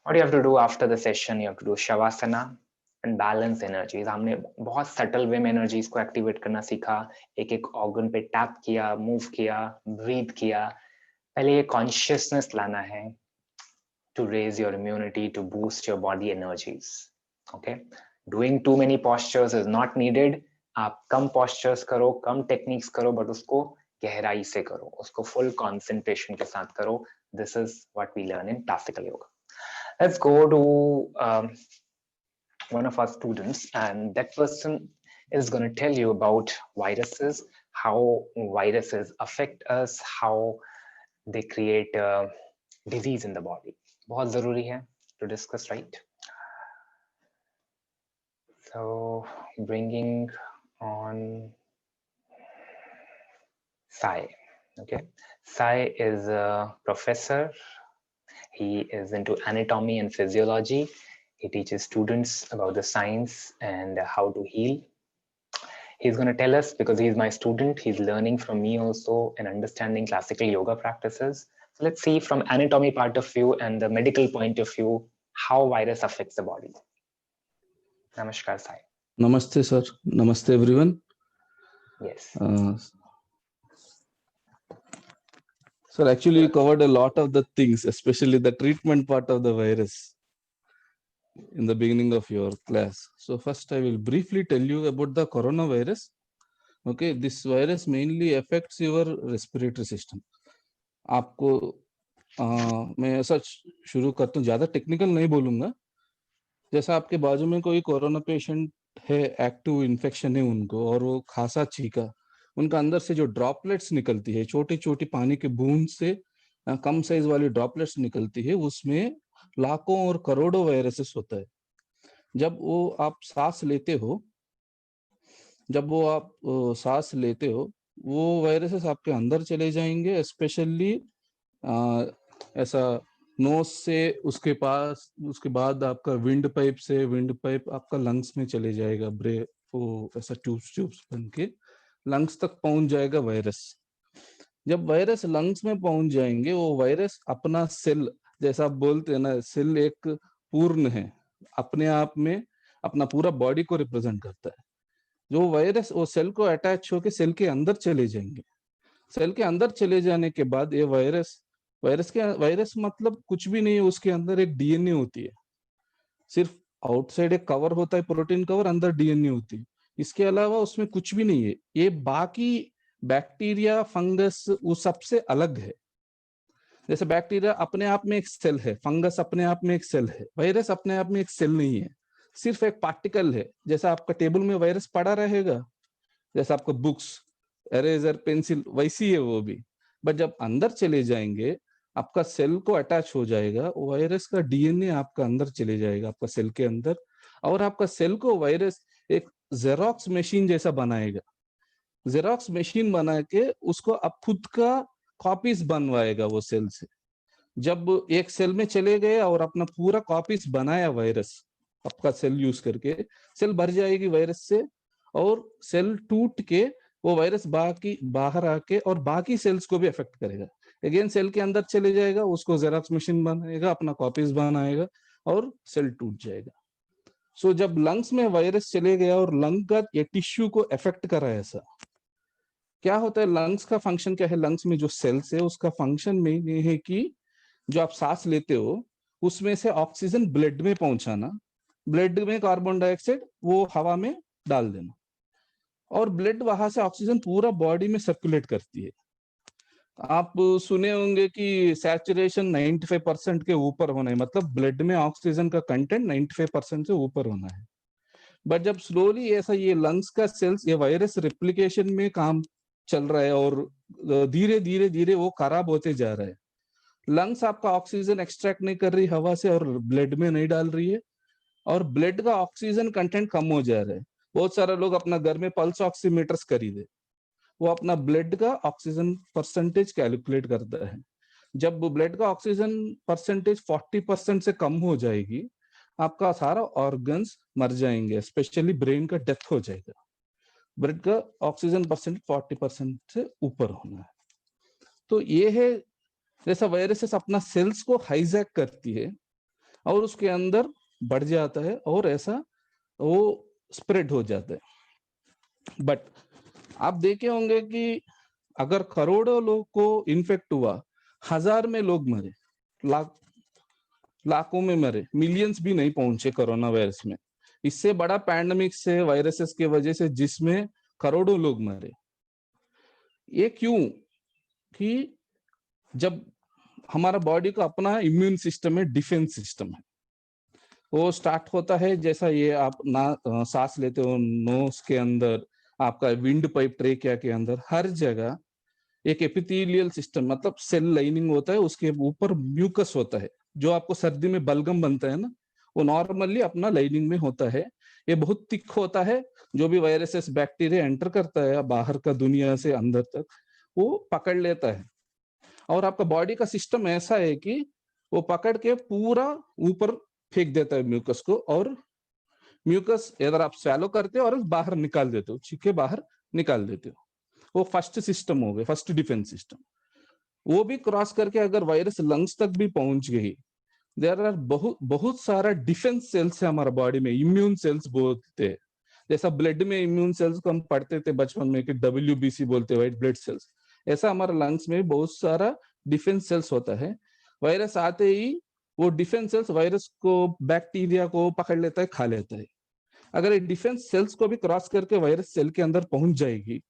What you have to do after the session, you have to do Shavasana and balance energies. हमने बहुत subtle way में energies को activate करना सीखा. एक एक organ पे tap किया, move किया, breathe किया. पहले ये consciousness लाना है to raise your immunity, to boost your body energies. Okay? Doing too many postures is not needed. आप कम postures करो, कम techniques करो, but उसको गहराई से करो, उसको full concentration के साथ करो. This is what we learn in classical yoga. Let's go to one of our students, and that person is going to tell you about viruses, how viruses affect us, how they create disease in the body. बहुत जरूरी है to discuss, right? So bringing on Sai. Okay, Sai is a professor. He is into anatomy and physiology. He teaches students about the science and how to heal. He's going to tell us, because he's my student, he's learning from me also and understanding classical yoga practices. So let's see from anatomy part of view and the medical point of view how virus affects the body. Namaskar, Sai. Namaste, sir. Namaste, everyone. Yes. Sir, actually, you covered a lot of the things, especially the treatment part of the virus in the beginning of your class. So first, I will briefly tell you about the coronavirus. Okay, this virus mainly affects your respiratory system. आपको मैं ऐसा शुरू करता हूँ, ज़्यादा technical नहीं बोलूँगा. जैसा आपके बाजू में कोई कोरोना पेशेंट है, एक्टिव इन्फेक्शन है उनको, और वो खांसा छींका, उनका अंदर से जो ड्रॉपलेट्स निकलती है, छोटी छोटी पानी के बूंद से कम साइज वाली ड्रॉपलेट्स निकलती है, उसमें लाखों और करोड़ों वायरसेस होता है. जब वो आप सांस लेते हो, वो वायरसेस आपके अंदर चले जाएंगे. स्पेशली ऐसा नोज से, उसके बाद आपका विंड पाइप आपका लंग्स में चले जाएगा. वो ऐसा ट्यूब्स बन के लंग्स तक पहुंच जाएगा वायरस. जब वायरस लंग्स में पहुंच जाएंगे, वो वायरस अपना सेल, जैसा आप बोलते हैं ना, सेल एक पूर्ण है, अपने आप में अपना पूरा बॉडी को रिप्रेजेंट करता है. जो वायरस वो सेल को अटैच होके सेल के अंदर चले जाएंगे. सेल के अंदर चले जाने के बाद ये वायरस मतलब कुछ भी नहीं है. उसके अंदर एक डीएनए होती है. सिर्फ आउटसाइड एक कवर होता है, प्रोटीन कवर, अंदर डीएनए होती है. इसके अलावा उसमें कुछ भी नहीं है. ये बाकी बैक्टीरिया, फंगस वो सबसे अलग है. जैसे बैक्टीरिया अपने आप में एक सेल है, फंगस अपने आप में एक सेल है, वायरस अपने आप में एक सेल नहीं है, सिर्फ एक पार्टिकल है. जैसा आपका टेबल में वायरस पड़ा रहेगा, जैसा आपका बुक्स, इरेजर, पेंसिल, वैसी है वो भी. बट जब अंदर चले जाएंगे, आपका सेल को अटैच हो जाएगा, वायरस का डीएनए आपका अंदर चले जाएगा, आपका सेल के अंदर. और आपका सेल को वायरस एक जेरोक्स मशीन जैसा बनाएगा. जेरोक्स मशीन बना के उसको अब खुद का कॉपीज बनवाएगा वो सेल से. जब एक सेल में चले गए और अपना पूरा कॉपीज बनाया वायरस, आपका सेल यूज करके, सेल भर जाएगी वायरस से, और सेल टूट के वो वायरस बाहर आके और बाकी सेल्स को भी अफेक्ट करेगा. अगेन सेल के अंदर चले जाएगा, उसको जेरोक्स मशीन बनाएगा, अपना कॉपीज बनाएगा, और सेल टूट जाएगा. सो जब लंग्स में वायरस चले गया और लंग का ये टिश्यू को अफेक्ट करा, ऐसा क्या होता है? लंग्स का फंक्शन क्या है? लंग्स में जो सेल्स है उसका फंक्शन में ये है कि जो आप सांस लेते हो उसमें से ऑक्सीजन ब्लड में पहुंचाना, ब्लड में कार्बन डाइऑक्साइड वो हवा में डाल देना, और ब्लड वहां से ऑक्सीजन पूरा बॉडी में सर्कुलेट करती है. आप सुने होंगे कि सैचुरेशन 95% के ऊपर होना है, मतलब ब्लड में ऑक्सीजन का कंटेंट 95% से ऊपर होना है. बट जब स्लोली ऐसा ये लंग्स का सेल्स, ये वायरस रेप्लिकेशन में काम चल रहा है और धीरे धीरे धीरे वो खराब होते जा रहा है. लंग्स आपका ऑक्सीजन एक्सट्रैक्ट नहीं कर रही हवा से और ब्लड में नहीं डाल रही है, और ब्लड का ऑक्सीजन कंटेंट कम हो जा रहा है. बहुत सारे लोग अपना घर में पल्स ऑक्सीमीटर्स खरीदे, वो अपना ब्लड का ऑक्सीजन परसेंटेज कैलकुलेट करता है. जब ब्लड का ऑक्सीजन परसेंटेज 40% से कम हो जाएगी, आपका सारा ऑर्गन्स मर जाएंगे, स्पेशली ब्रेन का डेथ हो जाएगा. ब्लड का ऑक्सीजन परसेंटेज 40% से ऊपर होना है. तो ये है, जैसा वायरसेस अपना सेल्स को हाईजैक करती है और उसके अंदर बढ़ जाता है और ऐसा वो स्प्रेड हो जाता है. बट आप देखे होंगे कि अगर करोड़ों लोग को इन्फेक्ट हुआ, 1000 में लोग मरे, लाखों में मरे, मिलियंस भी नहीं पहुंचे कोरोना वायरस में. इससे बड़ा पैंडेमिक से, वायरसेस के वजह से, जिसमें करोड़ों लोग मरे. ये क्यों? कि जब हमारा बॉडी का अपना इम्यून सिस्टम है, डिफेंस सिस्टम है, वो स्टार्ट होता है जैसा ये आप सांस लेते हो, नोज के अंदर, आपका विंड पाइप, ट्रेकिया के अंदर, हर जगह एक एपिथेलियल सिस्टम, मतलब सेल लाइनिंग होता है, उसके ऊपर म्यूकस होता है. जो आपको सर्दी में बलगम बनता है ना, वो नॉर्मली अपना लाइनिंग में होता है. ये बहुत थिक होता है, जो भी वायरसेस बैक्टीरिया एंटर करता है बाहर का दुनिया से अंदर तक वो पकड़ लेता है। और आपका बॉडी का सिस्टम ऐसा है कि वो पकड़ के पूरा ऊपर फेंक देता है म्यूकस को, और म्यूकस अगर आप स्वैलो करते हो और बाहर निकाल देते हो, छीके बाहर निकाल देते हो। वो फर्स्ट सिस्टम हो गया, फर्स्ट डिफेंस सिस्टम। वो भी क्रॉस करके अगर वायरस लंग्स तक भी पहुंच गई, देयर आर बहुत बहुत सारा डिफेंस सेल्स है हमारे बॉडी में, इम्यून सेल्स बोलते हैं। जैसा ब्लड में इम्यून सेल्स को हम पढ़ते थे बचपन में कि WBC बोलते हैं, व्हाइट ब्लड सेल्स, ऐसा हमारे लंग्स में बहुत सारा डिफेंस सेल्स होता है। वायरस आते ही वो डिफेंस सेल्स वायरस को, बैक्टीरिया को पकड़ लेता है, खा लेता है। अगर ये डिफेंस सेल्स को भी क्रॉस करके वायरस सेल के अंदर पहुंच जाएगी,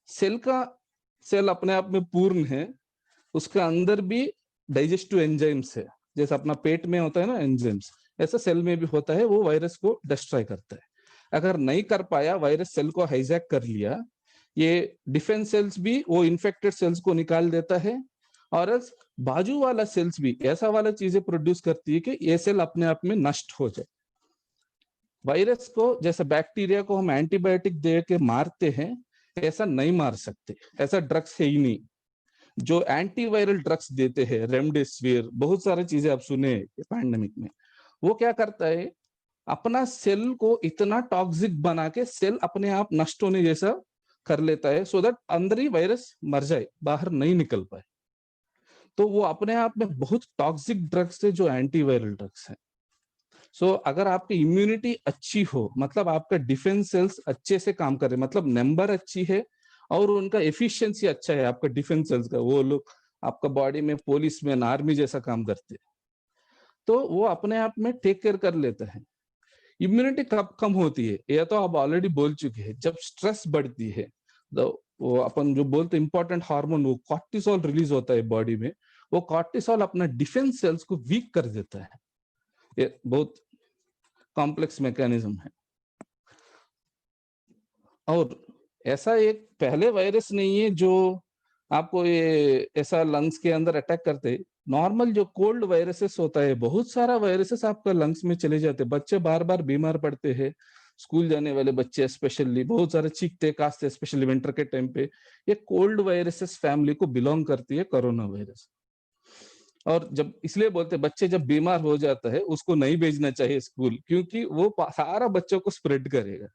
सेल अपने आप में पूर्ण है, उसके अंदर भी डाइजेस्टिव एंजाइम्स है, जैसे अपना पेट में होता है ना एंजाइम्स, ऐसा सेल में भी होता है, वो वायरस को डिस्ट्रॉय करता है। अगर नहीं कर पाया, वायरस सेल को हाईजैक कर लिया, ये डिफेंस सेल्स भी वो इन्फेक्टेड सेल्स को निकाल देता है, और बाजू वाला सेल्स भी ऐसा वाला चीजें प्रोड्यूस करती है कि ये सेल अपने आप में नष्ट हो जाए। वायरस को जैसे बैक्टीरिया को हम एंटीबायोटिक दे के मारते हैं, ऐसा नहीं मार सकते, ऐसा ड्रग्स है ही नहीं। जो एंटीवायरल ड्रग्स देते हैं, रेमडेसिविर, बहुत सारी चीजें आप सुने पैंडेमिक में, वो क्या करता है, अपना सेल को इतना टॉक्सिक बना के सेल अपने आप नष्ट होने जैसा कर लेता है, सो दैट अंदर ही वायरस मर जाए, बाहर नहीं निकल पाए। तो वो अपने आप में बहुत टॉक्सिक ड्रग्स है, जो एंटीवायरल ड्रग्स है। सो अगर आपकी इम्यूनिटी अच्छी हो, मतलब आपका डिफेंस सेल्स अच्छे से काम कर रहे, मतलब नंबर अच्छी है और उनका एफिशिएंसी अच्छा है आपका डिफेंस सेल्स का, वो लोग आपका बॉडी में पुलिस में आर्मी जैसा काम करते हैं, तो वो अपने आप में टेक केयर कर लेता है। इम्यूनिटी कब कम होती है, यह तो आप ऑलरेडी बोल चुके हैं, जब स्ट्रेस बढ़ती है, तो वो अपन जो बोलते इंपॉर्टेंट हार्मोन, वो कॉर्टिसोल रिलीज होता है बॉडी में, वो कॉर्टिसोल अपना डिफेंस सेल्स को वीक कर देता है। ये बहुत कॉम्प्लेक्स मैकेनिज्म है। और ऐसा एक पहले वायरस नहीं है जो आपको ये ऐसा लंग्स के अंदर अटैक करते। नॉर्मल जो कोल्ड वायरसेस होता है, बहुत सारा वायरसेस आपका लंग्स में चले जाते, बच्चे बार बार बीमार पड़ते हैं, स्कूल जाने वाले बच्चे स्पेशली बहुत सारे चीखते कासते, स्पेशली विंटर के टाइम पे। ये कोल्ड वायरसेस फैमिली को बिलोंग करती है कोरोना वायरस। और जब इसलिए बोलते बच्चे जब बीमार हो जाता है उसको नहीं भेजना चाहिए स्कूल, क्योंकि वो सारा बच्चों को स्प्रेड करेगा।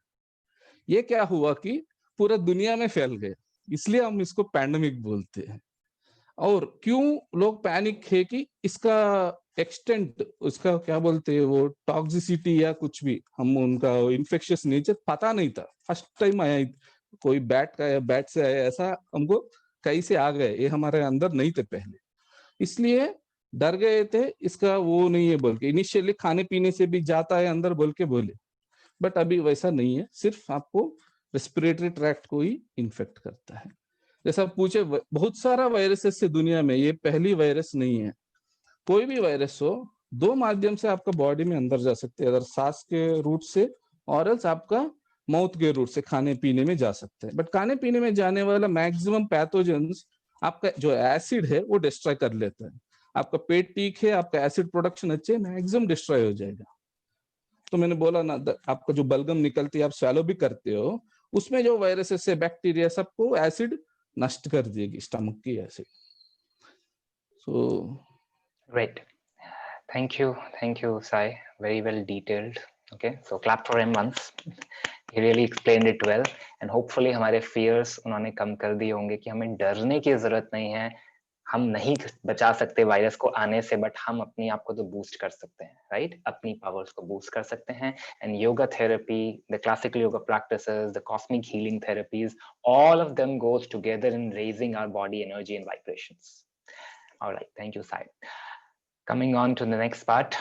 ये क्या हुआ कि पूरा दुनिया में फैल गया, इसलिए हम इसको पैंडेमिक बोलते हैं। और क्यों लोग पैनिक है कि इसका एक्सटेंट, उसका क्या बोलते हैं, वो टॉक्सिसिटी या कुछ भी, हम उनका इन्फेक्शियस नेचर पता नहीं था। फर्स्ट टाइम आया कोई बैट का या बैट से आया, ऐसा हमको कहीं से आ गए, ये हमारे अंदर नहीं थे पहले, इसलिए डर गए थे। इसका वो नहीं है बोल के, इनिशियली खाने पीने से भी जाता है अंदर बोल के बोले, बट अभी वैसा नहीं है, सिर्फ आपको रेस्पिरेटरी ट्रैक्ट को ही इन्फेक्ट करता है। जैसा पूछे, बहुत सारा वायरसेस से दुनिया में, ये पहली वायरस नहीं है। कोई भी वायरस हो, दो माध्यम से आपका बॉडी में अंदर जा सकते हैं, अगर सांस के रूट से और एल्स आपका माउथ के रूट से खाने पीने में जा सकते हैं। बट खाने पीने में जाने वाला मैक्सिमम पैथोजेंस आपका जो एसिड है वो डिस्ट्रॉय कर लेता है। आपका पेट ठीक है, आपका एसिड प्रोडक्शन अच्छे, मैक्सिमम डिस्ट्रॉय हो जाएगा। तो मैंने बोला ना, आपका जो बलगम निकलती है, आप स्वैलो भी करते हो, उसमें जो वायरसेस से बैक्टीरिया सबको एसिड नष्ट कर देगी, स्टमक की acid. So Great. Thank you, Sai. Very well detailed. Okay, so clap for him once. He really explained it well, and hopefully हमारे fears उन्होंने कम कर दिए होंगे कि हमें डरने की जरूरत नहीं है। हम नहीं बचा सकते वायरस को आने से, बट हम अपने आप को तो बूस्ट कर सकते हैं, राइट? अपनी पावर्स को बूस्ट कर सकते हैं। And yoga therapy, the classical yoga practices, the cosmic healing therapies, all of them goes together in raising our body energy and vibrations. All right, thank you, Sai. Coming on to the next part.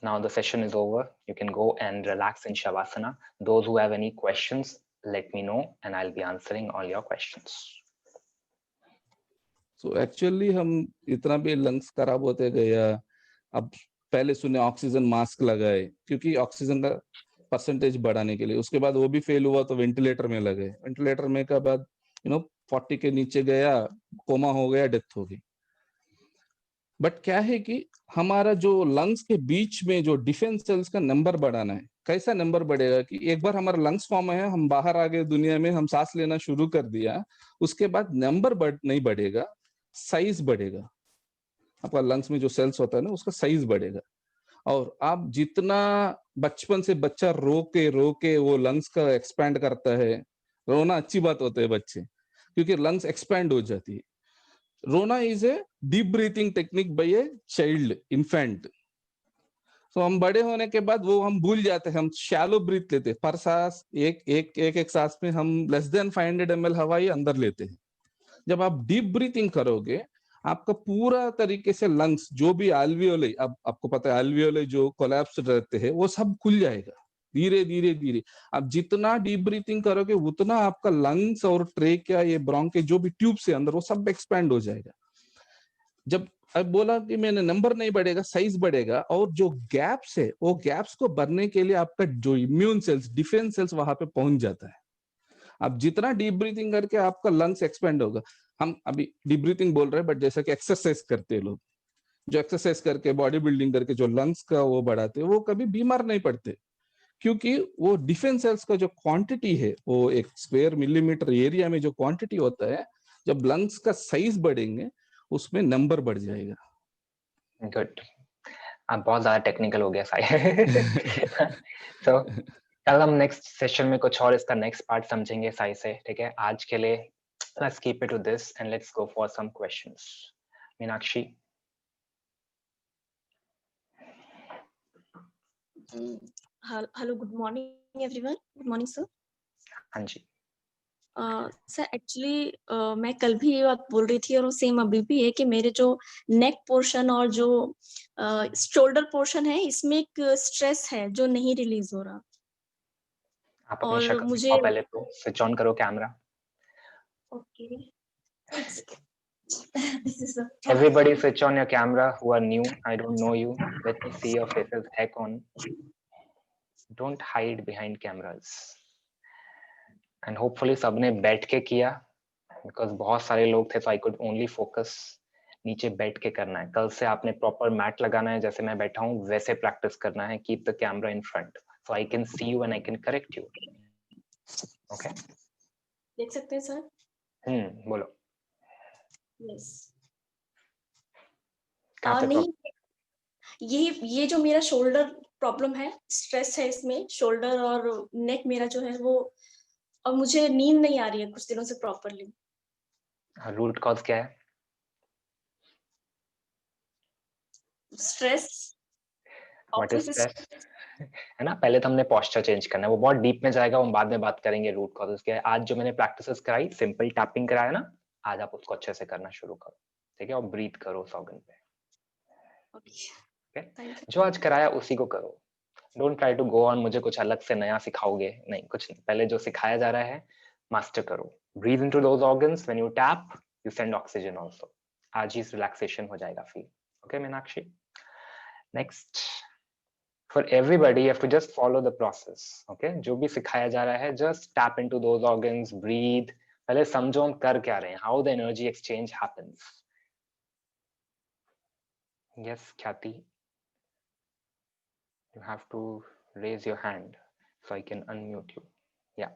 Now the session is over. You can go and relax in Shavasana. Those who have any questions, let me know and I'll be answering all your questions. So actually हम इतना भी lungs खराब होते गया, अब पहले सुने oxygen mask लगाए क्योंकि ऑक्सीजन का परसेंटेज बढ़ाने के लिए, उसके बाद वो भी फेल हुआ तो वेंटिलेटर में लगे, वेंटिलेटर में के बाद 40 के नीचे गया, कोमा हो गया, डेथ हो गई। बट क्या है कि हमारा जो लंग्स के बीच में जो डिफेंस सेल्स का नंबर बढ़ाना है। कैसा नंबर बढ़ेगा कि एक बार हमारा लंग्स फॉर्म है, हम बाहर आ गए दुनिया में, हम सांस लेना शुरू कर दिया, उसके बाद नंबर नहीं बढ़ेगा, साइज बढ़ेगा। आपका लंग्स में जो सेल्स होता है ना, उसका साइज बढ़ेगा। और आप जितना बचपन से बच्चा रो के वो लंग्स का एक्सपैंड करता है, रोना अच्छी बात होता है बच्चे, क्योंकि लंग्स एक्सपैंड हो जाती है। रोना is a deep breathing technique by a child, infant. तो हम बड़े होने के बाद वो हम भूल जाते हैं, हम शैलो ब्रीथ लेते हैं। पर सांस एक सांस में हम लेस देन 500 ml हवा ही अंदर लेते हैं। जब आप डीप ब्रीथिंग करोगे, आपका पूरा तरीके से लंग्स, जो भी एल्वियोले, अब आपको पता है एल्वियोले जो कोलैप्स रहते हैं, वो सब खुल जाएगा धीरे धीरे धीरे। आप जितना डीप ब्रीथिंग करोगे उतना आपका लंग्स और ट्रेकिया, ये ब्रोंके जो भी ट्यूब्स है अंदर, वो सब एक्सपैंड हो जाएगा। जब अब बोला कि मैंने नंबर नहीं बढ़ेगा, साइज बढ़ेगा, और जो गैप्स है वो गैप्स को भरने के लिए आपका जो इम्यून सेल्स, डिफेंस सेल्स वहां पे पहुंच जाता है। आप जितना डीप ब्रीथिंग करके आपका लंग्स एक्सपेंड होगा। हम अभी डीप ब्रीथिंग बोल रहे हैं, बट जैसा कि एक्सरसाइज करते हैं लोग, जो एक्सरसाइज करके बॉडी बिल्डिंग करके जो लंग्स का वो बढ़ाते हैं, वो कभी बीमार नहीं पड़ते, क्योंकि वो डिफेंस सेल्स का जो क्वांटिटी है, वो एक स्क्वायर मिलीमीटर एरिया में जो क्वांटिटी होता है, जब लंग्स का साइज बढ़ेंगे उसमें नंबर बढ़ जाएगा। गुड। आप बहुत ज्यादा टेक्निकल हो गया साई। तो कल हम नेक्स्ट सेशन में कुछ और इसका नेक्स्ट पार्ट समझेंगे साई से, ठीक है? आज के लिए let's keep it to this and let's go for some questions. Meenakshi. Hello, good morning everyone. Good morning sir. हाँ जी। सर एक्चुअली मैं कल भी ये बात बोल रही थी और वो सेम अभी भी है कि मेरे जो नेक पोर्शन और जो शोल्डर पोर्शन है, इसमें एक स्ट्रेस है जो नहीं रिलीज हो रहा। आप अपनी और शक्ल मुझे दिखाओ, पहले तो स्विच ऑन करो camera. Okay, this is a Everybody switch on your camera who are new. I don't know you. Let me see your faces. Heck on. Don't hide behind cameras. And hopefully सबने बैठ के किया, because बहुत सारे लोग थे, so I could only focus नीचे बैठ के करना है। कल से आपने प्रॉपर मैट लगाना है, जैसे मैं बैठा हूँ वैसे प्रैक्टिस करना है। Keep the camera in front so I can see you and I can correct you. Okay? देख सकते हैं सर? बोलो। यस। कहाँ पे नहीं, ये जो मेरा शोल्डर प्रॉब्लम है, स्ट्रेस है इसमें, शोल्डर और नेक मेरा जो है वो, और मुझे नींद नहीं आ रही है कुछ दिनों से प्रॉपरली। रूट कॉज क्या है? स्ट्रेस। What is stress? है ना, पहले तो हमने पोस्चर चेंज करना है, वो बहुत डीप में जाएगा, हम बाद में बात करेंगे रूट कॉजेस के। आज जो मैंने प्रैक्टिसेस कराई, सिंपल टैपिंग कराया ना, आज आप उसको अच्छे से करना शुरू करो, ठीक है? और ब्रीथ करो उस ऑर्गन पे, ओके? जो आज कराया उसी को करो। Don't try to go on, मुझे कुछ अलग से नया सिखाओगे, नहीं, कुछ नहीं। पहले जो सिखाया जा रहा है मास्टर करो। Breathe into those organs, when you tap you send oxygen also. आज ही रिलैक्सेशन हो जाएगा feel, okay Meenakshi? Next, for everybody you have to just follow the process, okay? जो भी सिखाया जा रहा है, just tap into those organs, breathe. पहले समझो हम कर क्या रहे हैं, how the energy exchange happens. Yes, Khyati, you have to raise your hand so I can unmute you. Yeah,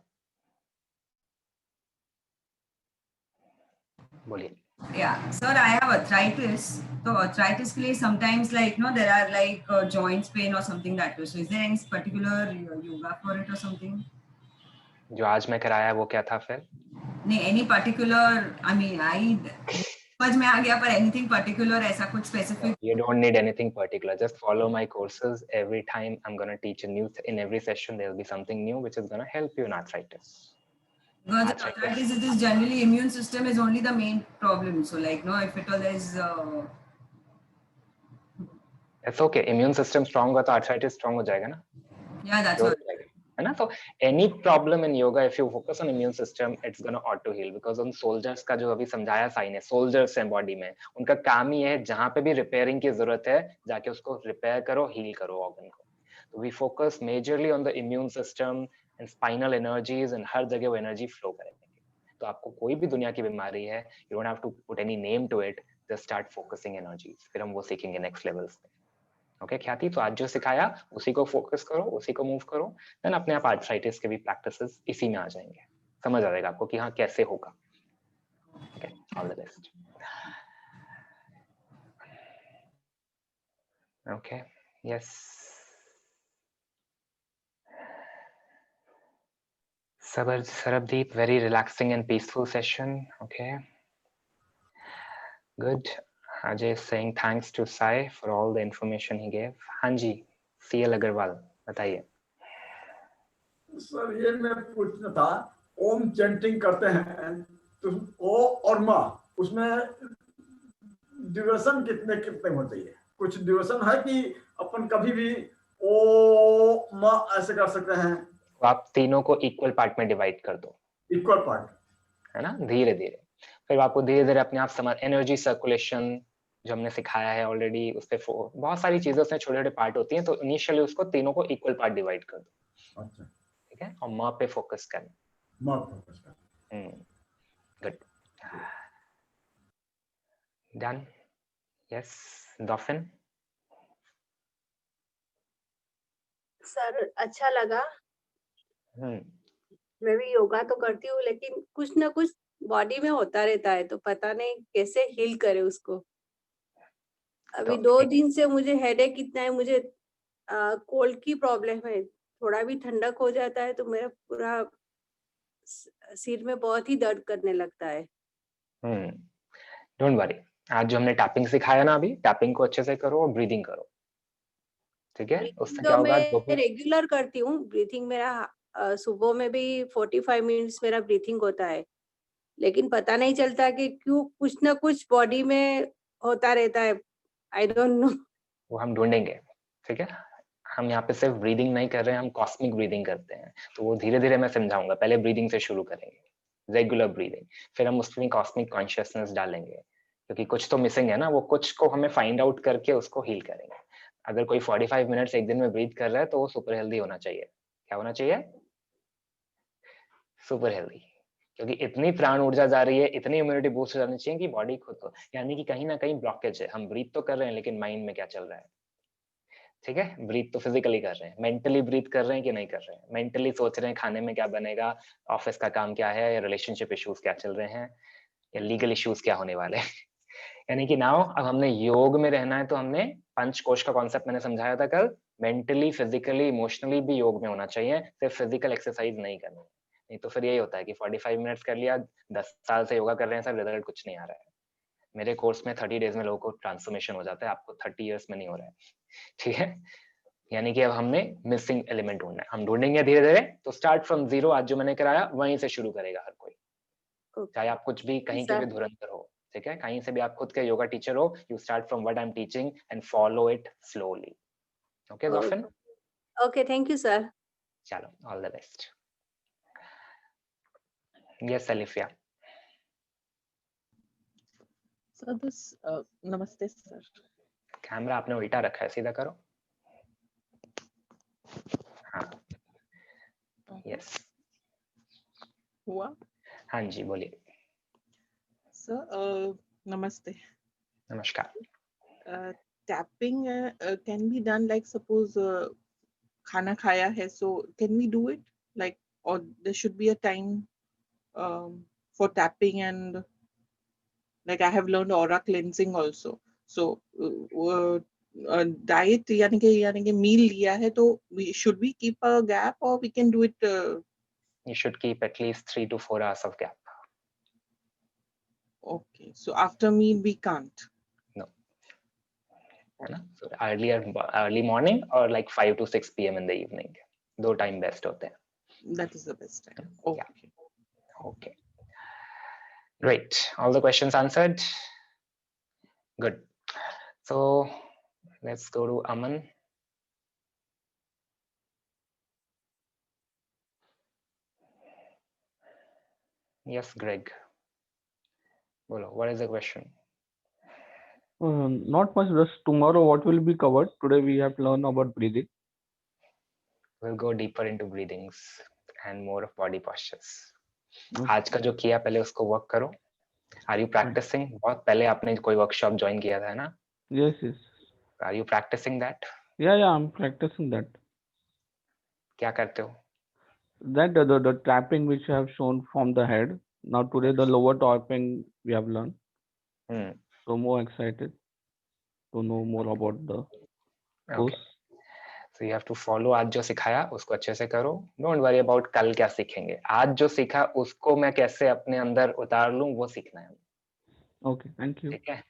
बोलिए। Yeah, sir, I have arthritis. So arthritis के लिए sometimes like there are like joints pain or something that way. So is there any particular yoga for it or something? जो आज मैं कराया वो क्या था फिर? नहीं, any particular, I mean, समझ में आ गया, पर anything particular ऐसा कुछ specific? You don't need anything particular. Just follow my courses. Every time I'm gonna teach a new. In every session there will be something new which is gonna help you in arthritis. Because arthritis, it is generally immune system is only the main problem. So like no, if it all is. It's okay. Immune system strong होगा तो arthritis strong हो जाएगा ना? Yeah, that's all. है ना? तो any problem in yoga, if you focus on immune system, it's gonna auto heal. Because उन soldiers का जो अभी समझाया साई ने, soldiers हैं body में, उनका काम ही है जहाँ पे भी repairing की जरूरत है, जाके उसको repair करो, heal करो organ को। तो we focus majorly on the immune system and spinal energies, and हर जगह वो energy flow करेंगे। तो आपको कोई भी दुनिया की बीमारी है, you don't have to put any name to it. just start focusing energies. फिर हम वो सीखेंगे next levels में. ओके ख्याति, तो आज जो सिखाया उसी को फोकस करो, उसी को मूव करो, देन अपने आप आर्थराइटिस के भी प्रैक्टिसेस इसी में आ जाएंगे, समझ आ जाएगा आपको कि हाँ कैसे होगा. Okay, all the best. Okay, yes. Sarabdeep, very relaxing and peaceful session. Okay, good. Ajay is saying thanks to Sai for all the information he gave. Hanji, CL Agarwal, बताइए. सर ये मैं पूछना था, ओम चैंटिंग करते हैं तो ओ और माँ, उसमें ड्यूरेशन कितने कितने होते हैं? कुछ ड्यूरेशन है कि अपन कभी भी ओ माँ ऐसे कर सकते हैं? तो आप तीनों को इक्वल पार्ट में डिवाइड कर दो, इक्वल पार्ट, है ना, धीरे धीरे. फिर आपको धीरे धीरे अपने आप समझ, एनर्जी सर्कुलेशन जो हमने सिखाया है ऑलरेडी, उस पे बहुत सारी चीजें उसमें छोटे छोटे पार्ट होती हैं, तो इनिशियली उसको तीनों को इक्वल पार्ट डिवाइड कर दो. अच्छा, ठीक है, और माँ पे फोकस करना. माँ फोकस कर. Good, done. यस, डॉफिन. सर अच्छा लगा. मैं भी योगा तो करती हूँ, लेकिन कुछ ना कुछ बॉडी में होता रहता है, तो पता नहीं कैसे हील करे उसको. अभी तो 2 दिन से मुझे हेडेक इतना है, मुझे कोल्ड की प्रॉब्लम है. थोड़ा भी ठंडक हो जाता है तो मेरा पूरा सिर में बहुत ही दर्द करने लगता है. डोंट वरी, आज जो हमने टैपिंग सिखाया ना, अभी टैपिंग को अच्छे से करो और ब्रीदिंग करो. ठीक है, उससे क्या तो होगा, मैं रेगुलर करती हूँ ब्रीथिंग. मेरा सुबह में भी 45 मिनट्स मेरा ब्रीथिंग होता है, लेकिन पता नहीं चलता कि क्यों कुछ ना कुछ बॉडी में होता रहता है. I don't know. वो हम ढूंढेंगे. ठीक है, हम यहाँ पे सिर्फ ब्रीदिंग नहीं कर रहे हैं, हम कॉस्मिक ब्रीदिंग करते हैं, तो वो धीरे धीरे मैं समझाऊंगा. पहले ब्रीदिंग से शुरू करेंगे, रेगुलर ब्रीदिंग, फिर हम उसमें कॉस्मिक कॉन्शियसनेस डालेंगे, क्योंकि कुछ तो मिसिंग है ना, वो कुछ को हमें फाइंड आउट करके उसको हील करेंगे. अगर कोई 45 मिनट्स एक दिन में ब्रीथ कर रहा है तो वो सुपर हेल्दी होना चाहिए. क्या होना चाहिए? सुपर हेल्दी, क्योंकि इतनी प्राण ऊर्जा जा रही है, इतनी इम्यूनिटी बूस्ट हो जानी चाहिए कि बॉडी खुद को, यानी कि कहीं ना कहीं ब्लॉकेज है. हम ब्रीथ तो कर रहे हैं, लेकिन माइंड में क्या चल रहा है? ठीक है, ब्रीथ तो फिजिकली कर रहे हैं, मेंटली ब्रीथ कर रहे हैं कि नहीं कर रहे हैं? मेंटली सोच रहे हैं खाने में क्या बनेगा, ऑफिस का काम क्या है, या रिलेशनशिप इश्यूज क्या चल रहे हैं, या लीगल इश्यूज क्या होने वाले हैं. यानी कि नाउ अब हमने योग में रहना है, तो हमने पंचकोश का कॉन्सेप्ट मैंने समझाया था कल. मेंटली, फिजिकली, इमोशनली भी योग में होना चाहिए, सिर्फ फिजिकल एक्सरसाइज नहीं करनी. नहीं तो फिर यही होता है कि 45 मिनट्स कर लिया, 10 साल से योगा कर रहे हैं सर, रिजल्ट कुछ नहीं आ रहा है. मेरे कोर्स में 30 डेज में लोगों को ट्रांसफॉर्मेशन हो जाता है, आपको 30 इयर्स में नहीं हो रहा है. ठीक है, यानी कि अब हमने मिसिंग एलिमेंट ढूंढना है, हम ढूंढेंगे धीरे धीरे. तो स्टार्ट फ्रॉम जीरो, आज जो मैंने कराया वहीं से शुरू करेगा हर कोई, चाहे आप कुछ भी कहीं के भी धुरंधर हो. ठीक है, कहीं से भी आप खुद के योगा टीचर हो, you start from what I am teaching and follow it slowly. Okay डॉफिन. Okay, thank you sir. चलो, all the best. Yes Alifiya. So this namaste sir. Camera आपने उल्टा रखा है, सीधा करो. हाँ, यस. हुआ? हाँ जी, बोलिए. Sir, namaste. नमस्कार. Tapping can be done like suppose खाना खाया है, so can we do it like, or there should be a time for tapping, and like I have learned aura cleansing also. So diet यानी कि meal लिया है, तो should we keep a gap or we can do it? You should keep at least 3 to 4 hours of gap. Okay, so after meal we can't. No. So early morning or like 5 to 6 p.m. in the evening. दो time best होते हैं. That is the best time. Okay. Yeah. Okay. Great. All the questions answered. Good. So let's go to Aman. Yes, Greg. Bolo, what is the question? Not much. Just tomorrow, what will be covered? Today we have to learn about breathing. We'll go deeper into breathings and more of body postures. आज का जो किया पहले उसको work करो, Are you practicing? बहुत पहले आपने कोई workshop join किया था ना? Yes, yes. Are you practicing that? Yeah, I'm practicing that. क्या करते हो? That the tapping which I have shown from the head. Now today the lower tapping we have learned. Hmm. So more excited to know more about the Okay. pose. So you have to follow आज जो सिखाया उसको अच्छे से करो. Don't worry about कल क्या सीखेंगे. आज जो सीखा उसको मैं कैसे अपने अंदर उतार लूं वो सीखना है. Okay, thank you. ठीक है?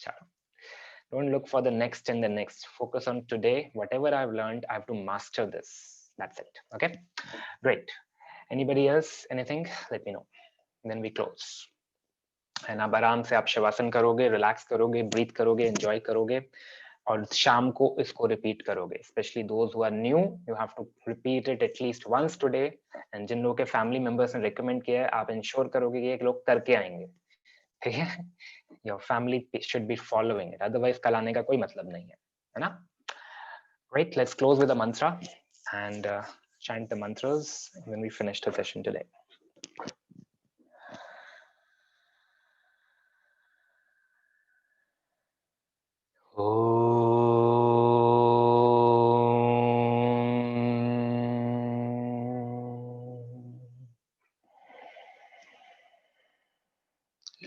चलो. Don't look for the next and the next. Focus on today. Whatever I've learned, I have to master this. That's it. Okay? Great. Anybody else? Anything? Let me know. Then we close. And अब आराम से आप शवासन करोगे, relax करोगे, breathe करोगे, enjoy करोगे और शाम को इसको रिपीट करोगे. Specially those who are new, you have to repeat it at least once today. And जिन लोगों के फैमिली मेंबर्स ने रिकमेंड किया है, आप इंश्योर करोगे कि एक लोग करके आएंगे. ठीक है? Your family should be following it. Otherwise, कल आने का कोई मतलब नहीं है ना? Right. Let's close with a mantra and chant the mantras when we finish the session today.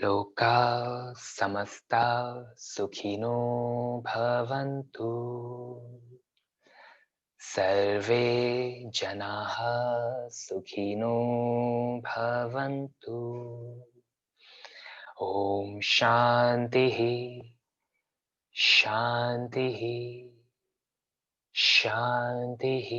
लोका समस्ता सुखिनो भवन्तु. सर्वे जनाः सुखिनो भवन्तु. ॐ शान्तिः शान्तिः शान्तिः.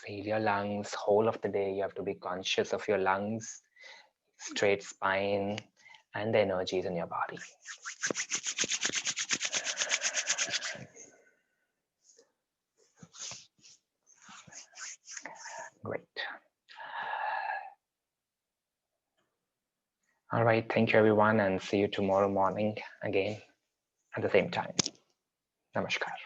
Feel your lungs. Whole of the day you have to be conscious of your lungs, straight spine, and the energies in your body. Great. All right. Thank you, everyone, and see you tomorrow morning again at the same time. Namaskar.